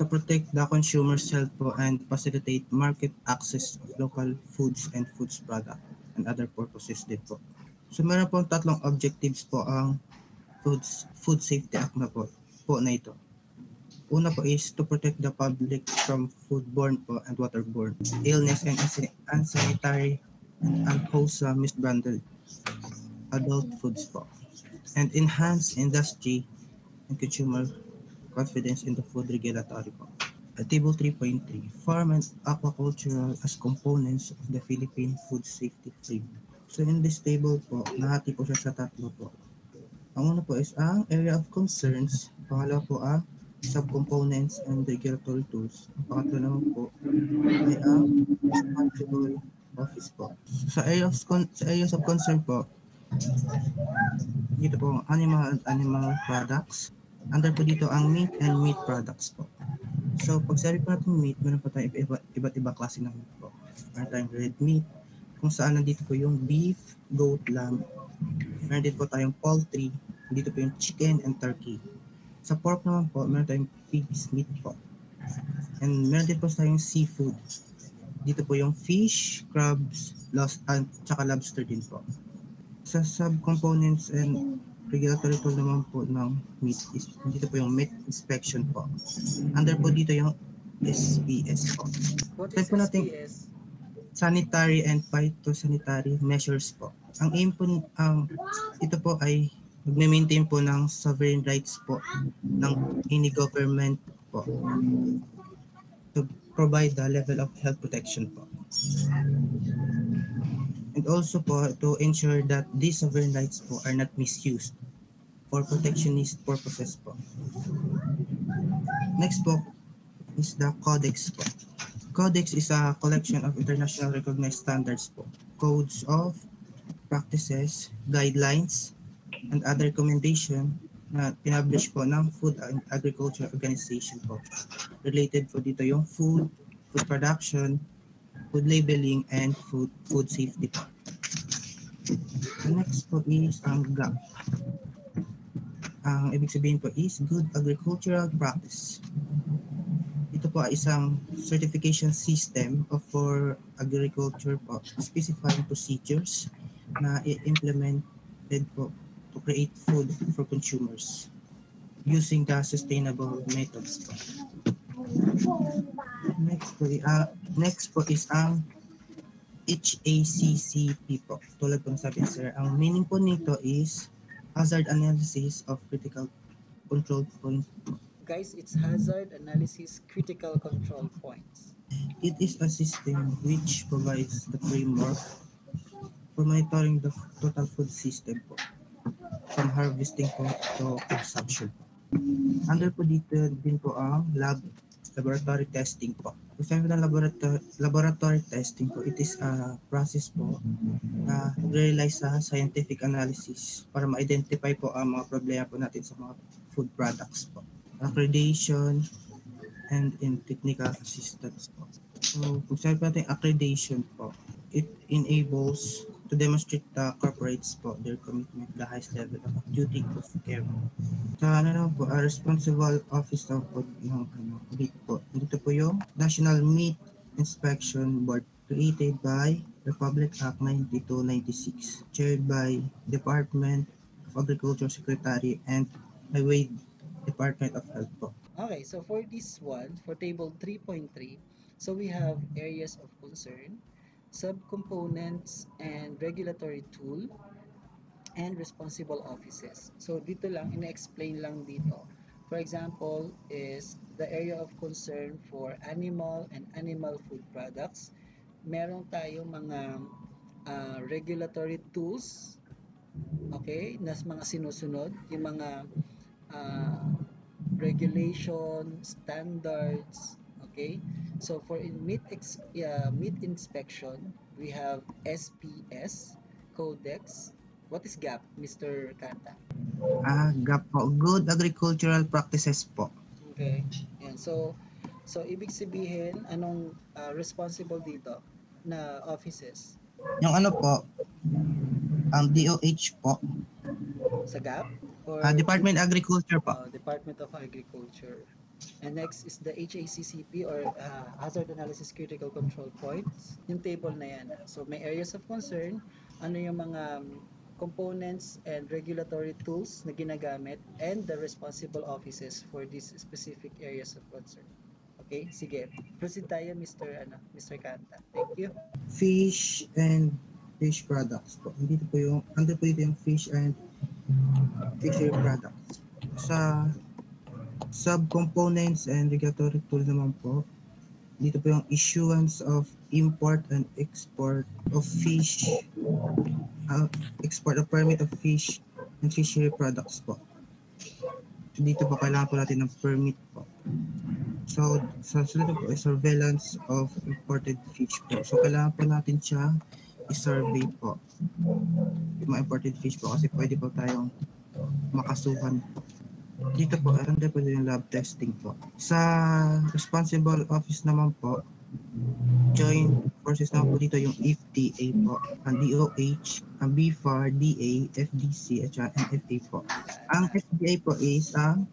H: to protect the consumer's health po and facilitate market access of local foods and foods product and other purposes din po. So meron po tatlong objectives po ang Food Safety Act na po na ito. Una po is to protect the public from foodborne po and waterborne illness and unsanitary and unwholesome misbranded adult foods po, and enhance industry and consumer confidence in the food regulatory po. Table 3.3, Farm and Aquacultural as components of the Philippine Food Safety Framework. So in this table po, nahati po siya sa tatlo po. Ang una po is ang area of concerns, pangalawa po ang subcomponents and regulatory tools. Ang pangatlo naman po ay ang responsible office po. Sa areas of concern po, dito po animal and animal products. Under po dito ang meat and meat products po. So pag sabi po natin meat, meron po tayong iba't ibang klase ng meat po. Meron tayong red meat, kung saan nandito po yung beef, goat, lamb. Meron dito po tayong poultry, dito po yung chicken and turkey. Sa pork naman po, meron tayong pig's meat po. And meron din po tayong seafood. Dito po yung fish, crabs, tsaka lobster din po. Sa subcomponents and regulatory tool naman po ng meat is dito po yung meat inspection po. Under po dito yung SPS po.
A: What
H: Then
A: is
H: po natin
A: SPS?
H: sanitary and phytosanitary measures po. Ang aim po ito po ay magme-maintain po ng sovereign rights po ng any government po to provide the level of health protection po. And also po to ensure that these sovereign rights po are not misused for protectionist purposes po. Next po is the Codex po. Codex is a collection of international recognized standards po, codes of practices, guidelines, and other recommendation na pinablish po ng Food and Agriculture Organization po. Related po dito yung food production, food labeling, and food safety po. The next po is ang GAP. Ang ibig sabihin po is Good Agricultural Practice. ito po ay isang certification system for agriculture po, specifying procedures na implemented po to create food for consumers using the sustainable methods po. Next po is ang HACCP po. Tulad po ng sabi sir, ang meaning po nito is Hazard Analysis of Critical Control Points.
A: Guys, it's hazard analysis critical control points.
H: It is a system which provides the framework for monitoring the total food system po, from harvesting po to consumption. Under po dito din po ang laboratory testing po. Kung sabi ng laboratory testing po, it is a process po na realize sa scientific analysis para ma-identify po ang mga problema po natin sa mga food products po. Accreditation and in technical assistance po. So, kung sabi po natin accreditation po, it enables to demonstrate the corporates po their commitment to the highest level of duty of care. Sa po, a responsible officer po ng meat po. Dito po yung National Meat Inspection Board created by Republic Act 9296, chaired by Department of Agriculture Secretary and Highway Department of Health po.
A: Okay, so for this one, for table 3.3, so we have areas of concern, subcomponents and regulatory tool, and responsible offices. So dito lang, ina-explain lang dito. For example, is the area of concern for animal and animal food products. Meron tayong mga regulatory tools, okay, nas mga sinusunod, yung mga regulation, standards, okay. So for meat inspection, we have SPS, Codex. What is GAP, Mr. Kanta?
H: GAP po, Good Agricultural Practices po.
A: Okay. Yan. So ibig sabihin, anong responsible dito na offices?
H: Yung ano po, ang DOH po.
A: Sa GAP? Or
H: Department Agriculture po.
A: Department of Agriculture. And next is the HACCP or Hazard Analysis Critical Control Points. Yung table na yan. So may areas of concern, ano yung mga components and regulatory tools na ginagamit, and the responsible offices for these specific areas of concern. Okay, sige. Proceed tayo, Mr. Kanta. Thank you.
H: Fish and fish products po. Dito po yung, under po dito yung fish and fishery products. Sa subcomponents and regulatory tool naman po, dito po yung issuance of import and export of fish, export of permit of fish and fishery products po. So dito po kailangan po natin ng permit po. So dito po ay surveillance of imported fish po. So kailangan po natin siya i-survey po. Yung mga imported fish po kasi pwede po tayong makasuhan po. Dito po, under po yung lab testing po. Sa responsible office naman po, joint forces naman po dito yung FDA po, ang DOH, ang BFAR, DA, FDC, at NFA po. Ang FDA po is ang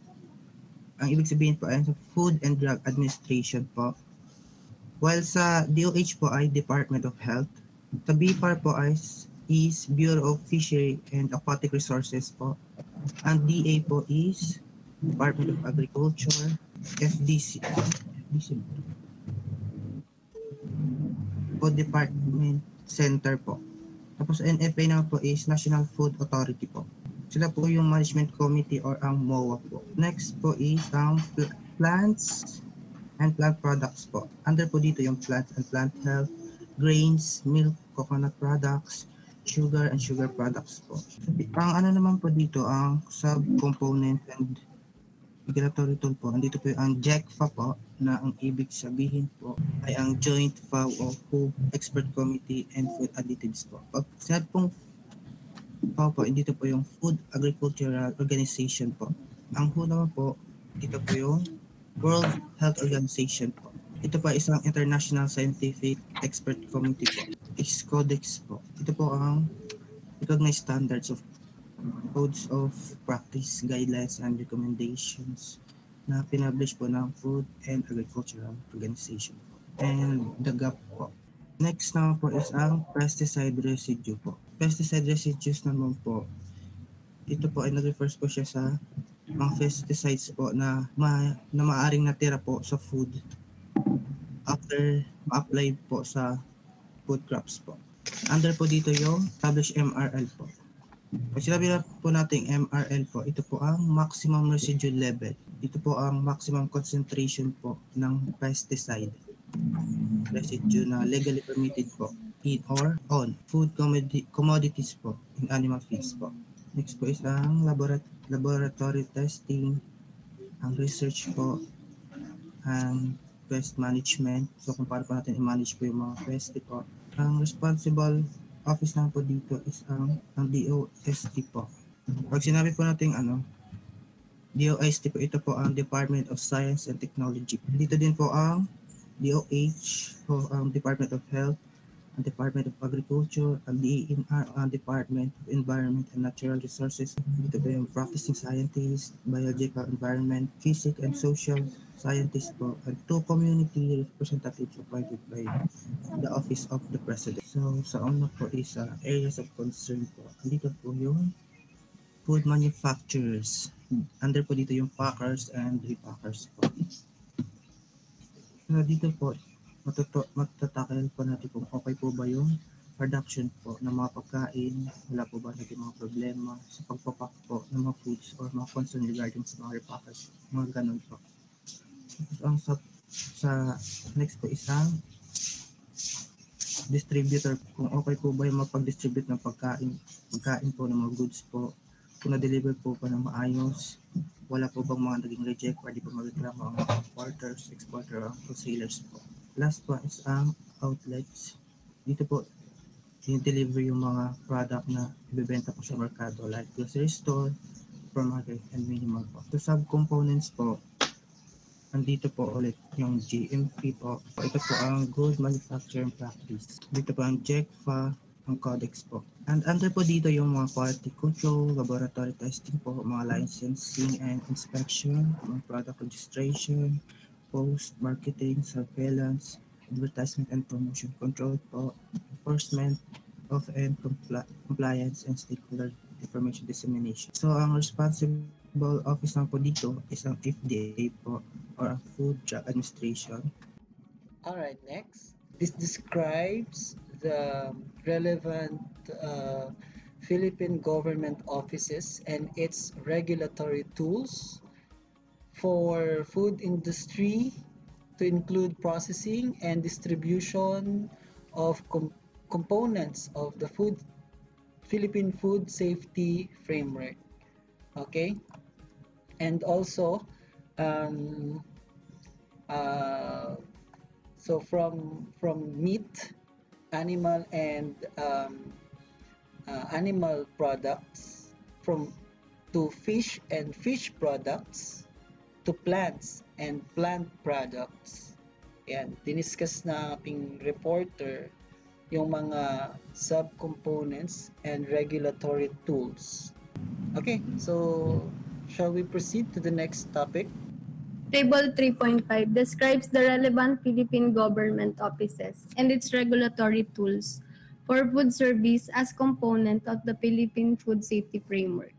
H: ibig sabihin po ay sa Food and Drug Administration po. While sa DOH po ay Department of Health. Sa BFAR po is Bureau of Fishery and Aquatic Resources po. Ang DA po is Department of Agriculture, FDC po, Department Center po. Tapos NFA na po is National Food Authority po. Sila po yung Management Committee or ang MOA po. Next po is ang Plants and Plant Products po. Under po dito yung Plants and Plant Health, Grains, Milk, Coconut Products, Sugar and Sugar Products po. Ang ano naman po dito, ang subcomponent and regulatory tool po. Andito po ang JECFA po, na ang ibig sabihin po ay ang Joint FAO o Food Expert Committee and Food Additives po. Pag sinabi pong FAO po, dito po yung Food Agricultural Organization po. Ang WHO naman po, dito po yung World Health Organization po. Ito pa isang International Scientific Expert Committee po. Codex po. Ito po ang recognized standards of codes of practice, guidelines, and recommendations na pinablish po ng Food and Agricultural Organization and the GAP po. Next naman po is ang pesticide residue po. Pesticide residues naman po, ito po ay nag-refers po siya sa mga pesticides po na maaaring natira po sa food after ma-apply po sa food crops po. Under po dito yung established MRL po. Pag sinabi na po natin MRL po, ito po ang maximum residue level. Ito po ang maximum concentration po ng pesticide residue na legally permitted po in or on food commodities po in animal feeds po. Next po is ang laboratory testing, ang research po, ang pest management. So kung paano po natin i-manage po yung mga pest po. Ang responsible office naman po dito is ang DOST po. Pag sinabi po natin DOST po, ito po ang Department of Science and Technology. Dito din po ang DOH po, ang Department of Health, ang Department of Agriculture, ang DENR, ang Department of Environment and Natural Resources. Dito po yung Practicing Scientist, Biological Environment, Physics and Social Scientist po, and 2 community representatives appointed by the Office of the President. So sa una po is areas of concern po. Dito po yung food manufacturers. Under po dito yung packers and repackers po. So dito po, matatakil po natin kung okay po ba yung production po ng mga pagkain, wala po ba naging mga problema sa pagpapak po ng mga foods or mga concern regarding sa mga repackers, mga ganun po. Ang sa next po isang distributor, kung okay po ba yung mapag-distribute ng pagkain po ng mga goods po, kung na-deliver po pa ng maayos, wala po bang mga naging reject, pwede po magreklamo ang mga importers, exporter, o wholesalers po. Last po is ang outlets. Dito po i-deliver yung mga product na ibebenta po sa merkado like grocery store, supermarket, and minimal po. So subcomponents po, andito po ulit yung GMP po. Ito po ang Good Manufacturing Practice. Dito po ang JECFA, ang Codex po. And under po dito yung mga quality control, laboratory testing po, mga licensing and inspection, mga product registration, post-marketing, surveillance, advertisement and promotion control po, enforcement of and compliance and stakeholder information dissemination. So ang responsible office lang po dito is ang FDA po, or ang Food Drug Administration.
A: Alright, next. This describes the relevant Philippine government offices and its regulatory tools for food industry to include processing and distribution of components of the Philippine Food Safety Framework. Okay? And also, so from meat, animal and animal products, to fish and fish products, to plants and plant products. Yan, diniscuss na ating reporter yung mga subcomponents and regulatory tools. Okay, so shall we proceed to the next topic?
F: Table 3.5 describes the relevant Philippine government offices and its regulatory tools for food service as component of the Philippine Food Safety Framework.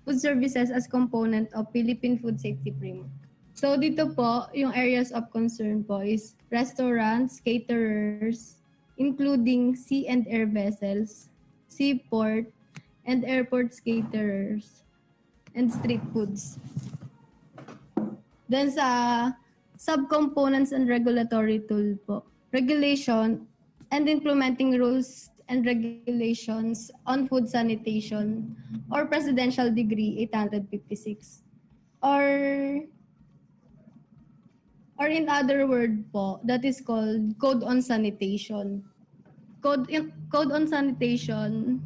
F: Food services as component of Philippine Food Safety Framework. So dito po, yung areas of concern po is restaurants, caterers, including sea and air vessels, seaport, and airport caterers, and street foods. Then sa subcomponents and regulatory tool po, regulation and implementing rules and regulations on food sanitation or Presidential Decree 856. Or in other word po, that is called Code on Sanitation. Code on Sanitation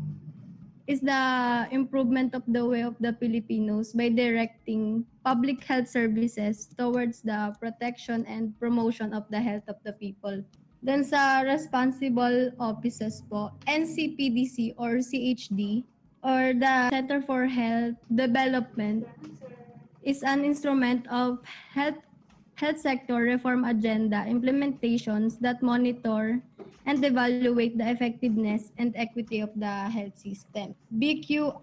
F: is the improvement of the way of the Filipinos by directing public health services towards the protection and promotion of the health of the people. Then sa responsible offices po, NCPDC or CHD or the Center for Health Development is an instrument of health sector reform agenda implementations that monitor and evaluate the effectiveness and equity of the health system. BQIHS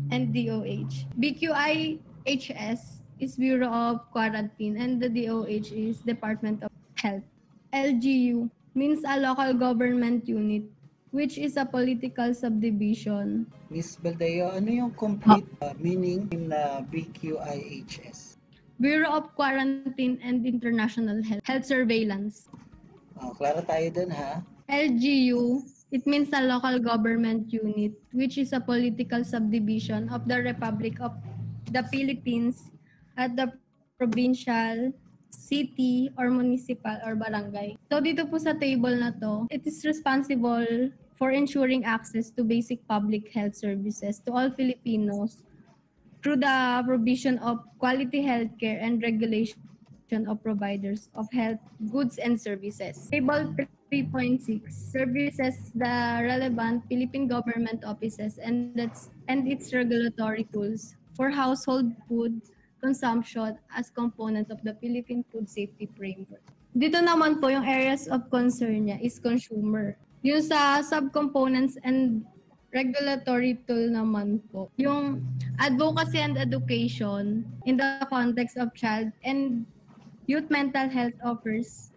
F: and DOH. BQIHS is Bureau of Quarantine and the DOH is Department of Health. LGU means a local government unit, which is a political subdivision.
A: Miss Baldayo, ano yung complete meaning in BQIHS?
F: Bureau of Quarantine and International Health Surveillance.
A: Klaro tayo dun ha.
F: LGU, it means a local government unit, which is a political subdivision of the Republic of the Philippines at the provincial, city, or municipal, or barangay. So dito po sa table na to, it is responsible for ensuring access to basic public health services to all Filipinos through the provision of quality healthcare and regulation of providers of health goods and services. Table 3.6 services the relevant Philippine government offices and its regulatory tools for household food consumption as component of the Philippine Food Safety Framework. Dito naman po yung areas of concern niya is consumer. Yung sa subcomponents and regulatory tool naman po, yung advocacy and education in the context of child and youth mental health offers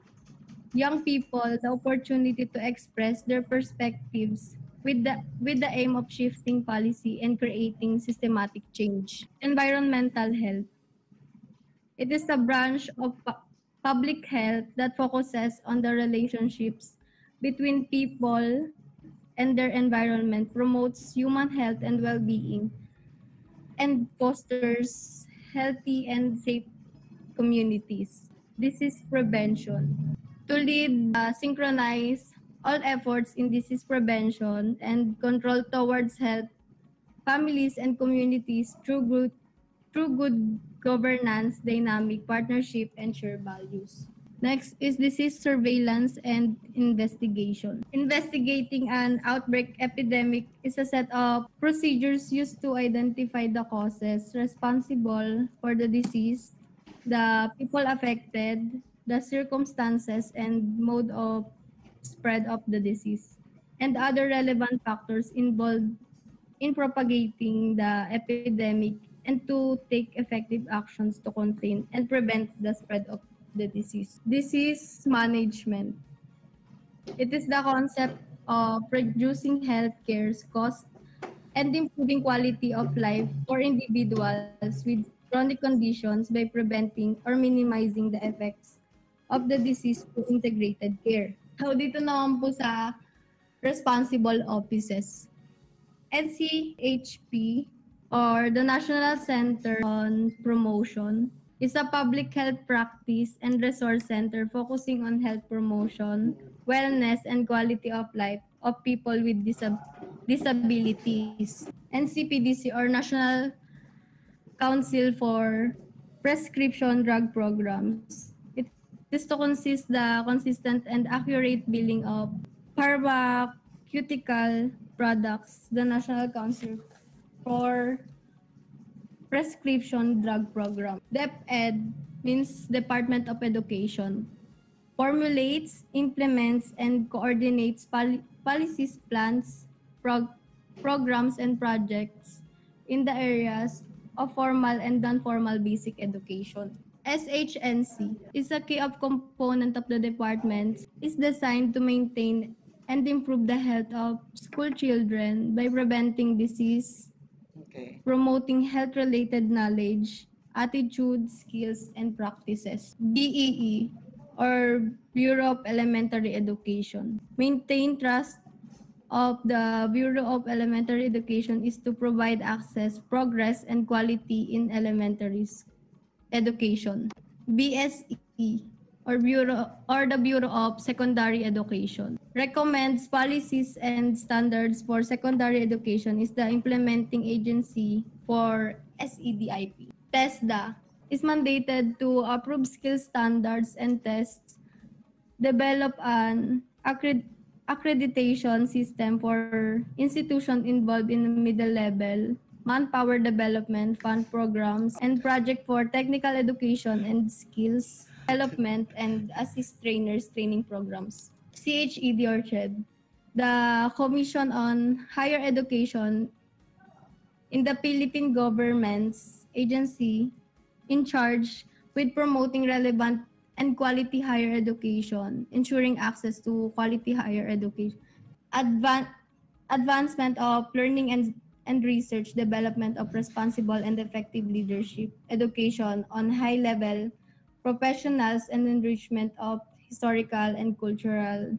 F: young people the opportunity to express their perspectives with the aim of shifting policy and creating systematic change. Environmental health. It is the branch of public health that focuses on the relationships between people and their environment, promotes human health and well-being, and fosters healthy and safe communities. Disease prevention. To lead, synchronize all efforts in disease prevention and control towards health, families and communities through good governance, dynamic partnership, and shared values. Next is disease surveillance and investigation. Investigating an outbreak epidemic is a set of procedures used to identify the causes responsible for the disease, the people affected, the circumstances and mode of spread of the disease, and other relevant factors involved in propagating the epidemic and to take effective actions to contain and prevent the spread of the disease. Disease management. It is the concept of reducing healthcare costs and improving quality of life for individuals with chronic conditions by preventing or minimizing the effects of the disease through integrated care. So dito naman po sa responsible offices. NCHP or the National Center on Promotion is a public health practice and resource center focusing on health promotion, wellness, and quality of life of people with disabilities. NCPDC or National Council for Prescription Drug Programs. It is to consist the consistent and accurate billing of pharmaceutical products. The National Council for Prescription Drug Program. DepEd means Department of Education. Formulates, implements, and coordinates policies, plans, programs, and projects in the areas of formal and non-formal basic education. SHNC is a key of component of the department, is designed to maintain and improve the health of school children by preventing disease, promoting health-related knowledge, attitudes, skills, and practices. BEE or Bureau of Elementary Education. Maintain trust of the Bureau of Elementary Education is to provide access, progress, and quality in elementary education. BSE or the Bureau of Secondary Education recommends policies and standards for secondary education, is the implementing agency for SEDIP. TESDA is mandated to approve skill standards and tests, develop an accreditation system for institutions involved in the middle level manpower development, fund programs, and project for technical education and skills development and assist trainers training programs. CHED or CHED, the Commission on Higher Education in the Philippine government's agency in charge with promoting relevant and quality higher education, ensuring access to quality higher education, advancement of learning and research, development of responsible and effective leadership, education on high-level professionals, and enrichment of historical and cultural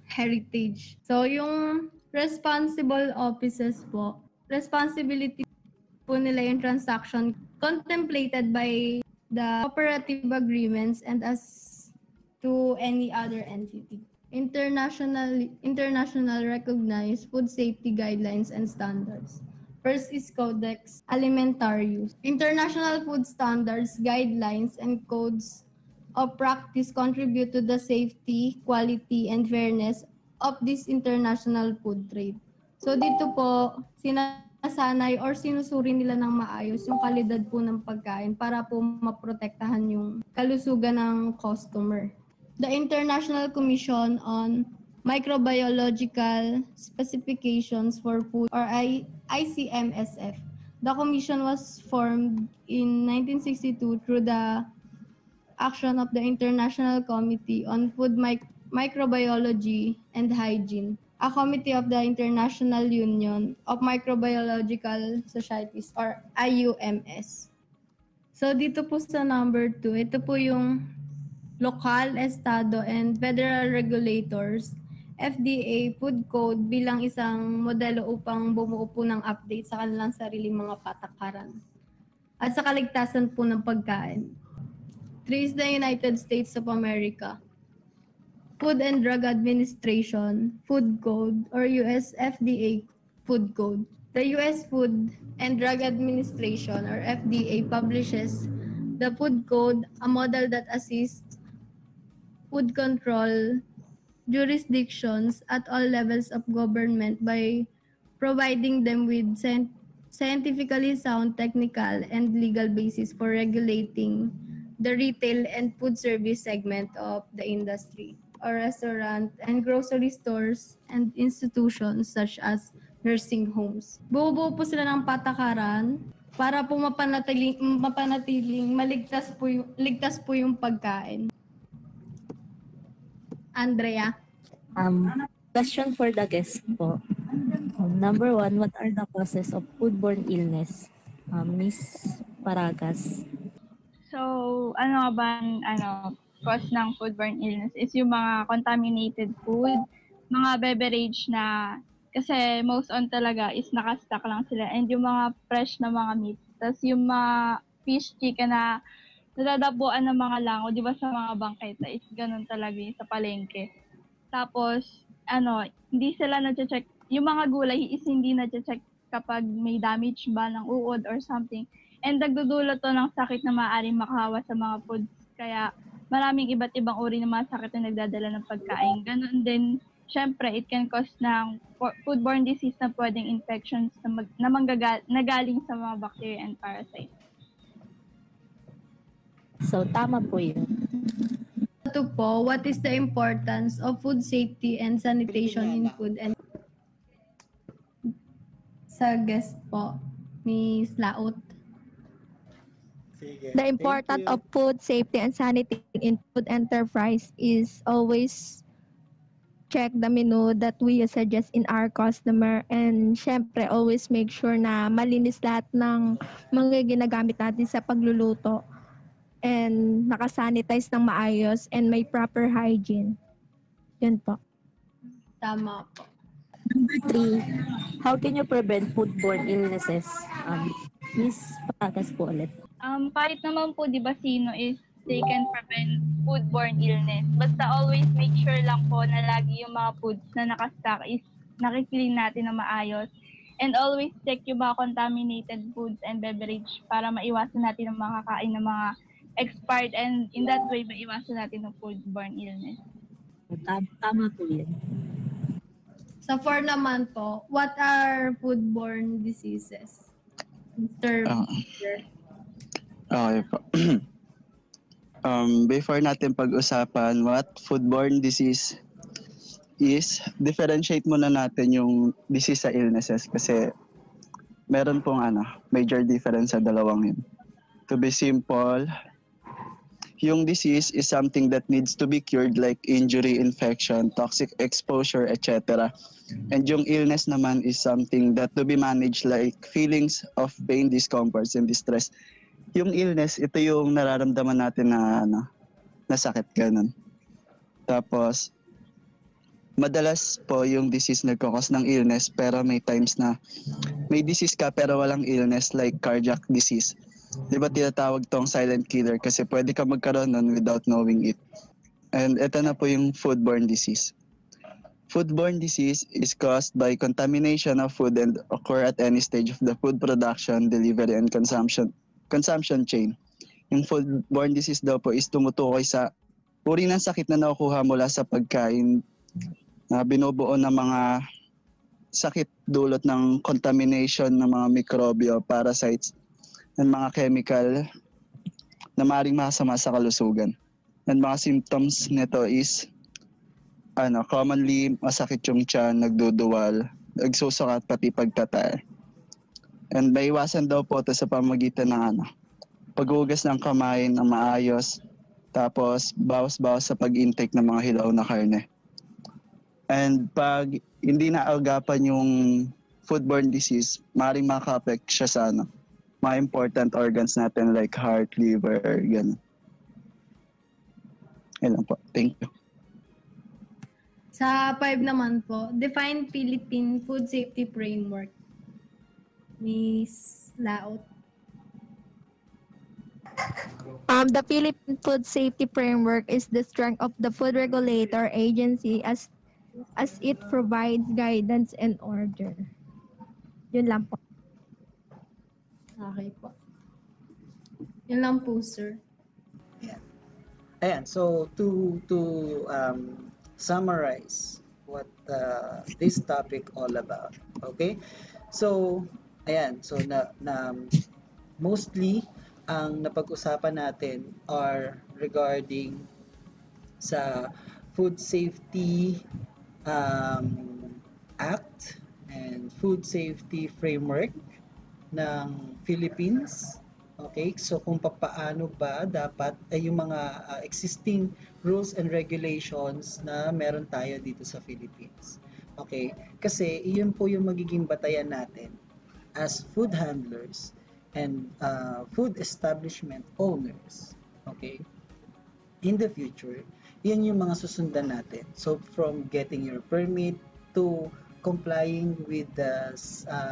F: heritage. So yung responsible offices po, responsibility po nila yung transaction contemplated by the cooperative agreements and as to any other entity. International recognized food safety guidelines and standards. First is Codex Alimentarius. International food standards, guidelines, and codes of practice contribute to the safety, quality, and fairness of this international food trade. So dito po, sinasanay or sinusuri nila ng maayos yung kalidad po ng pagkain para po maprotektahan yung kalusugan ng customer. The International Commission on Microbiological Specifications for Food, or ICMSF. The commission was formed in 1962 through the action of the International Committee on Food Microbiology and Hygiene, a committee of the International Union of Microbiological Societies, or IUMS. So dito po sa number 2, ito po yung lokal, estado, and federal regulators, FDA Food Code bilang isang modelo upang bumuo po ng update sa kanilang sariling mga patakaran at sa kaligtasan po ng pagkain. 3 is the United States of America. Food and Drug Administration Food Code, or US FDA Food Code. The US Food and Drug Administration, or FDA, publishes the Food Code, a model that assists food control jurisdictions at all levels of government by providing them with scientifically sound technical and legal basis for regulating the retail and food service segment of the industry, or restaurant and grocery stores and institutions such as nursing homes. Buo-buo po sila ng patakaran para po mapanatiling ligtas po yung pagkain. Andrea.
G: Question for the guest po. Number 1, what are the causes of foodborne illness? Miss Paragas.
D: So, cause ng foodborne illness is yung mga contaminated food, mga beverage na, kasi most on talaga is nakastock lang sila, and yung mga fresh na mga meat. Tapos yung mga fish, chicken na nadadapuan ng mga lango, di ba sa mga bangketa is ganun talaga yung sa palengke. Tapos, hindi sila na-check, yung mga gulay is hindi na-check kapag may damage ba ng uod or something. And nagdudulot to ng sakit na maaaring makahawa sa mga foods. Kaya maraming iba't ibang uri ng mga sakit na nagdadala ng pagkain. Ganun din, syempre, it can cause ng foodborne disease na pwedeng infections na galing sa mga bacteria and parasites.
G: So, tama po yun.
F: Ito po, what is the importance of food safety and sanitation in food and sa guest po, Ms. Laot.
A: Sige.
E: The importance of food safety and sanitation in food enterprise is always check the menu that we suggest in our customer, and syempre always make sure na malinis lahat ng mga ginagamit natin sa pagluluto and nakasanitize ng maayos and may proper hygiene. Yun po.
F: Tama po.
G: Number 3, how can you prevent foodborne illnesses? Miss Paragas po ulit.
D: Kahit naman po, di ba, sino is they can prevent foodborne illness. Basta always make sure lang po na lagi yung mga foods na nakastock is nakiklean natin na maayos. And always check yung mga contaminated foods and beverage para maiwasan natin ang makakain ng mga expired, and in that way, maiwasan natin ng foodborne illness.
G: Tama po yun.
F: Sa 4 naman po, what are foodborne diseases? Mr.
B: Ah,
F: Peter.
B: okay po. Before natin pag-usapan what foodborne disease is, differentiate muna natin yung disease sa illnesses kasi meron pong major difference sa dalawang yun. To be simple, yung disease is something that needs to be cured like injury, infection, toxic exposure, etc. And yung illness naman is something that to be managed like feelings of pain, discomfort, and distress. Yung illness, ito yung nararamdaman natin na na sakit ganun. Tapos, madalas po yung disease nagkakos ng illness pero may times na may disease ka pero walang illness like cardiac disease. Di ba tinatawag tong silent killer kasi pwede ka magkaroon nun without knowing it. And ito na po yung foodborne disease. Foodborne disease is caused by contamination of food and occur at any stage of the food production, delivery, and consumption chain. Yung foodborne disease daw po is tumutukoy sa uri ng sakit na nakukuha mula sa pagkain na binubuo ng mga sakit dulot ng contamination ng mga mikrobyo, parasites, and mga chemical na maaaring masama sa kalusugan. And mga symptoms nito is commonly masakit yung tiyan, nagduduwal, nagsusukat, pati pagtatal. And may iwasan daw po ito sa pamagitan ng paghugas ng kamay na maayos, tapos bawas-bawas sa pag-intake ng mga hilaw na karne. And pag hindi naagapan yung foodborne disease, maaaring maka-affect siya sa mga important organs natin like heart, liver, gano'n. Yan lang po. Thank you.
F: Sa 5 naman po, define Philippine Food Safety Framework. Miss Laot.
E: The Philippine Food Safety Framework is the strength of the food regulator agency as it provides guidance and order. Yun lang po.
F: Okay po. Yun lang po, sir.
A: Ayan, so to summarize what this topic all about, okay? So, ayan, so na mostly ang napag-usapan natin are regarding sa Food Safety Act and Food Safety Framework ng Philippines. Okay, so kung paano ba dapat ay yung mga existing rules and regulations na meron tayo dito sa Philippines. Okay, kasi iyon po yung magiging batayan natin as food handlers and food establishment owners. Okay, in the future, yan yung mga susundan natin. So from getting your permit to complying with the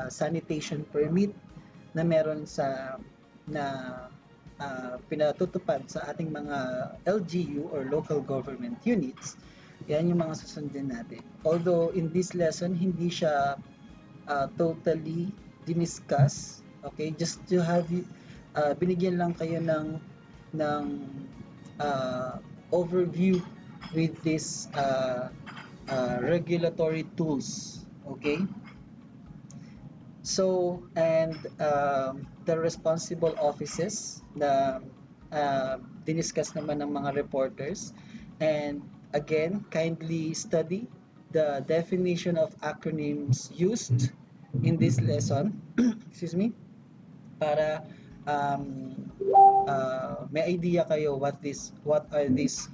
A: sanitation permit na meron pinatutupad sa ating mga LGU or local government units, yan yung mga susundin natin. Although in this lesson, hindi siya totally diniscuss, okay? Just to have binigyan lang kayo ng overview with this regulatory tools, okay? So, and the responsible offices na diniscuss naman ng mga reporters. And again, kindly study the definition of acronyms used in this lesson. Excuse me. Para may idea kayo what are these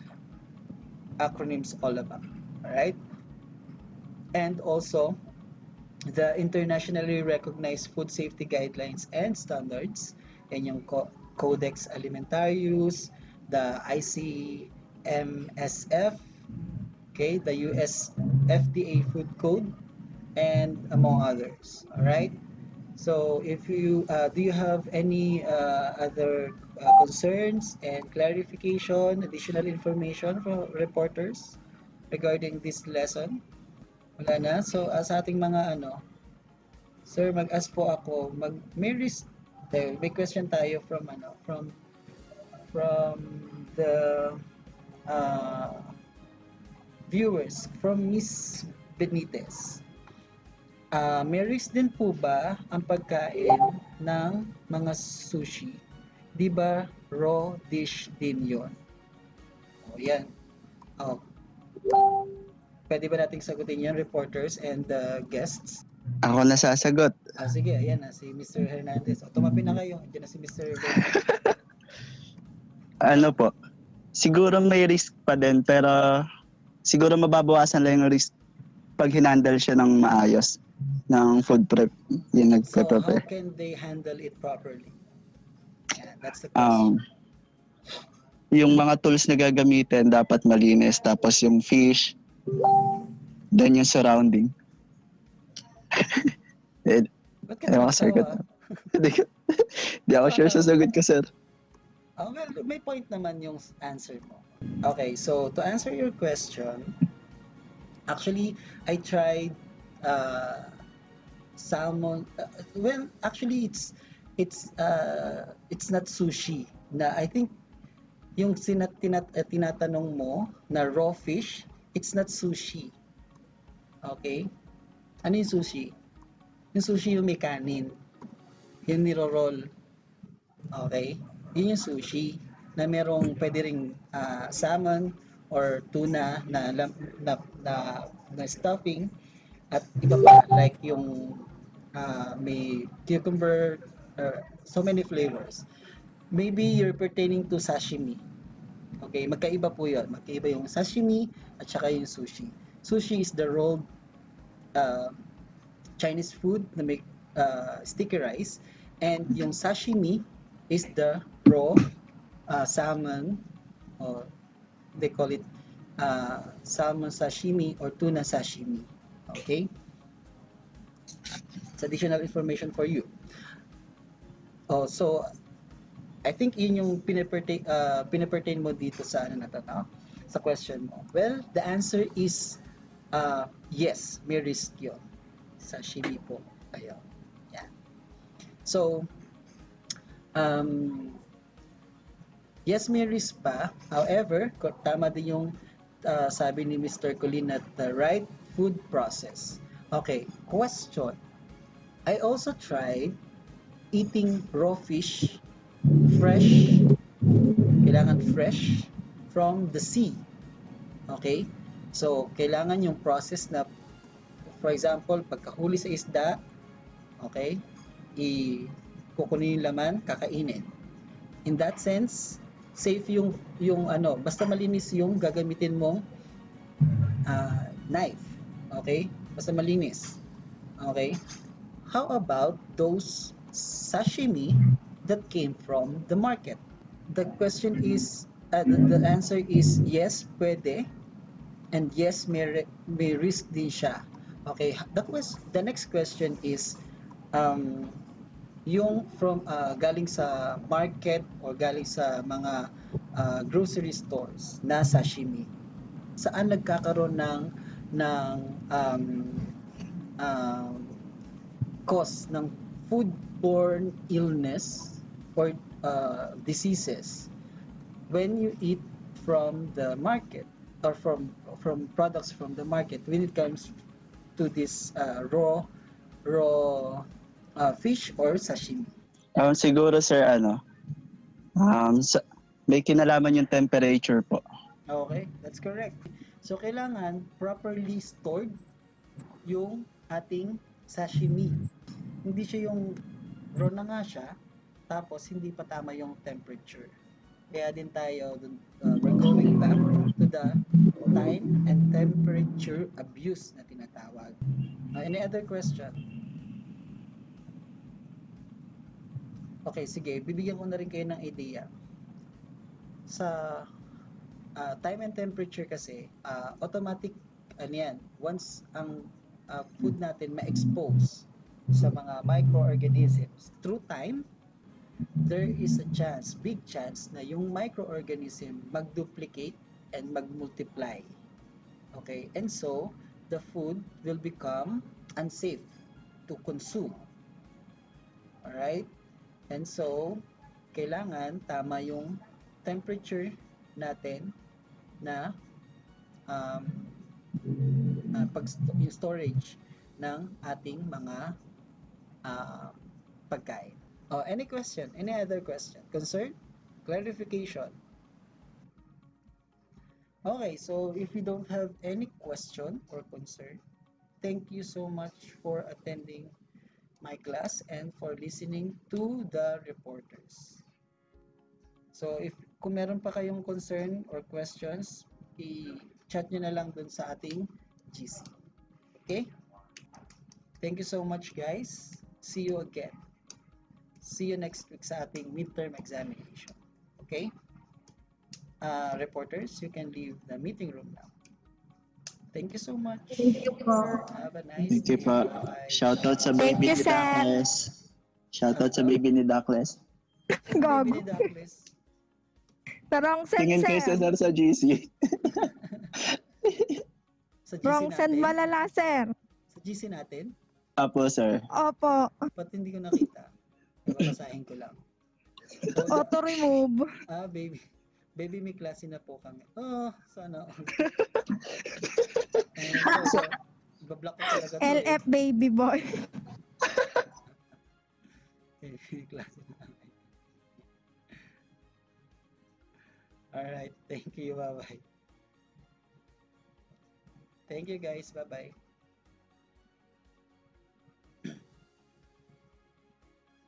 A: acronyms all about. Alright? And also, the internationally recognized food safety guidelines and standards, yan yung Codex Alimentarius, the ICMSF, okay, the US FDA Food Code, and among others. All right. So, if you do you have any other concerns and clarification, additional information from reporters regarding this lesson? Wala na. So, sa ating mga sir, mag-ask po ako, may question tayo from the viewers, from Miss Benitez. May risk din po ba ang pagkain ng mga sushi? Di ba raw dish din yon? O yan. O, pwede ba nating sagutin yan, reporters and guests?
B: Ako na sasagot.
A: Sige, ayan na, si Mr. Hernandez. O, tumabi na kayo. Diyan na si Mr. Bernard.
B: Ano po? Siguro may risk pa din, pero siguro mababawasan lang yung risk pag hinandle siya ng maayos ng food prep. Yung
A: So, how
B: nagpe-prepare.
A: can they handle it properly? Yeah, that's the question.
B: Yung mga tools na gagamitin dapat malinis, tapos yung fish, then yung surrounding.
A: Ba't ka
B: Ewan ko, sir.
A: tumatawa?
B: Di ako sure sa sagot ko, sir.
A: Oh, well, may point naman yung answer mo. Okay, so to answer your question, actually, I tried salmon. Well, actually, it's not sushi. Na I think yung tinatanong mo na raw fish, it's not sushi. Okay? Ano yung sushi? Yung sushi yung may kanin. Yung niro-roll. Okay? Yun yung sushi na merong pwede ring salmon or tuna na stuffing at iba pa like yung may cucumber so many flavors. Maybe you're pertaining to sashimi. Okay, magkaiba po yun. Magkaiba yung sashimi at saka yung sushi. Sushi is the rolled Chinese food na may sticky rice, and yung sashimi is the raw salmon, or they call it salmon sashimi or tuna sashimi. Okay? It's additional information for you. Oh, so I think yun yung pinapertain mo dito sa ano na to, no? Sa question mo. Well, the answer is yes, may risk yun. Sashimi po. Ayun. Yeah. So, yes, may risk pa. However, tama din yung sabi ni Mr. Colin at the right food process. Okay, question. I also tried eating raw fish, fresh, kailangan fresh from the sea. Okay? So, kailangan yung process na, for example, pagkahuli sa isda, okay, kukunin yung laman, kakainin. In that sense, safe yung ano, basta malinis yung gagamitin mong knife. Okay? Basta malinis. Okay? How about those sashimi that came from the market? The question is, the answer is yes, pwede, and yes, may risk din siya. Okay, the next question is, yung from galing sa market or galing sa mga grocery stores na sashimi, saan nagkakaroon ng cause ng foodborne illness or diseases when you eat from the market or from products from the market when it comes to this raw fish or sashimi?
B: Siguro, sir, may kinalaman yung temperature po.
A: Okay, that's correct. So, kailangan properly stored yung ating sashimi. Hindi siya yung raw na nga siya, tapos hindi pa tama yung temperature. Kaya din tayo, we're going back to the time and temperature abuse na tinatawag. Any other question? Okay, sige, bibigyan ko na rin kayo ng idea. Sa time and temperature kasi, automatic, yan, once ang food natin ma-expose sa mga microorganisms through time, there is a chance, big chance, na yung microorganism mag-duplicate and mag-multiply. Okay, and so, the food will become unsafe to consume. Alright? And so, kailangan tama yung temperature natin na yung storage. ng ating mga pagkain. Any question? Any other question? Concern? Clarification? Okay, so if you don't have any question or concern, thank you so much for attending my class and for listening to the reporters. So kung meron pa kayong concern or questions, i-chat nyo na lang dun sa ating GC. Okay? Thank you so much, guys. See you again. See you next week sa ating midterm examination. Okay? Reporters, you can leave the meeting room now. Thank you so much.
F: Thank you po.
A: Have a nice
B: Thank you
A: day.
B: po.
A: Bye.
B: Shoutout sa
E: Thank
B: baby
E: you,
B: ni
E: sir.
B: Dakles. Shoutout sa baby ni Dakles.
E: Gog.
A: Baby ni Douglas.
E: Wrong send,
B: Tingin kay
E: sir.
B: Cesar sa GC.
A: Sa GC
E: Wrong send
A: natin.
E: malala, sir.
A: Sa GC natin.
B: Apo, sir.
E: Opo.
A: Ba't hindi ko nakita? Babasahin ko lang.
E: Auto remove.
A: Baby. Baby, may klase na po kami. Sana. So, bablock ko talaga to.
E: LF baby boy.
A: May klase na kami. Alright, thank you. Bye-bye. Thank you guys. Bye-bye.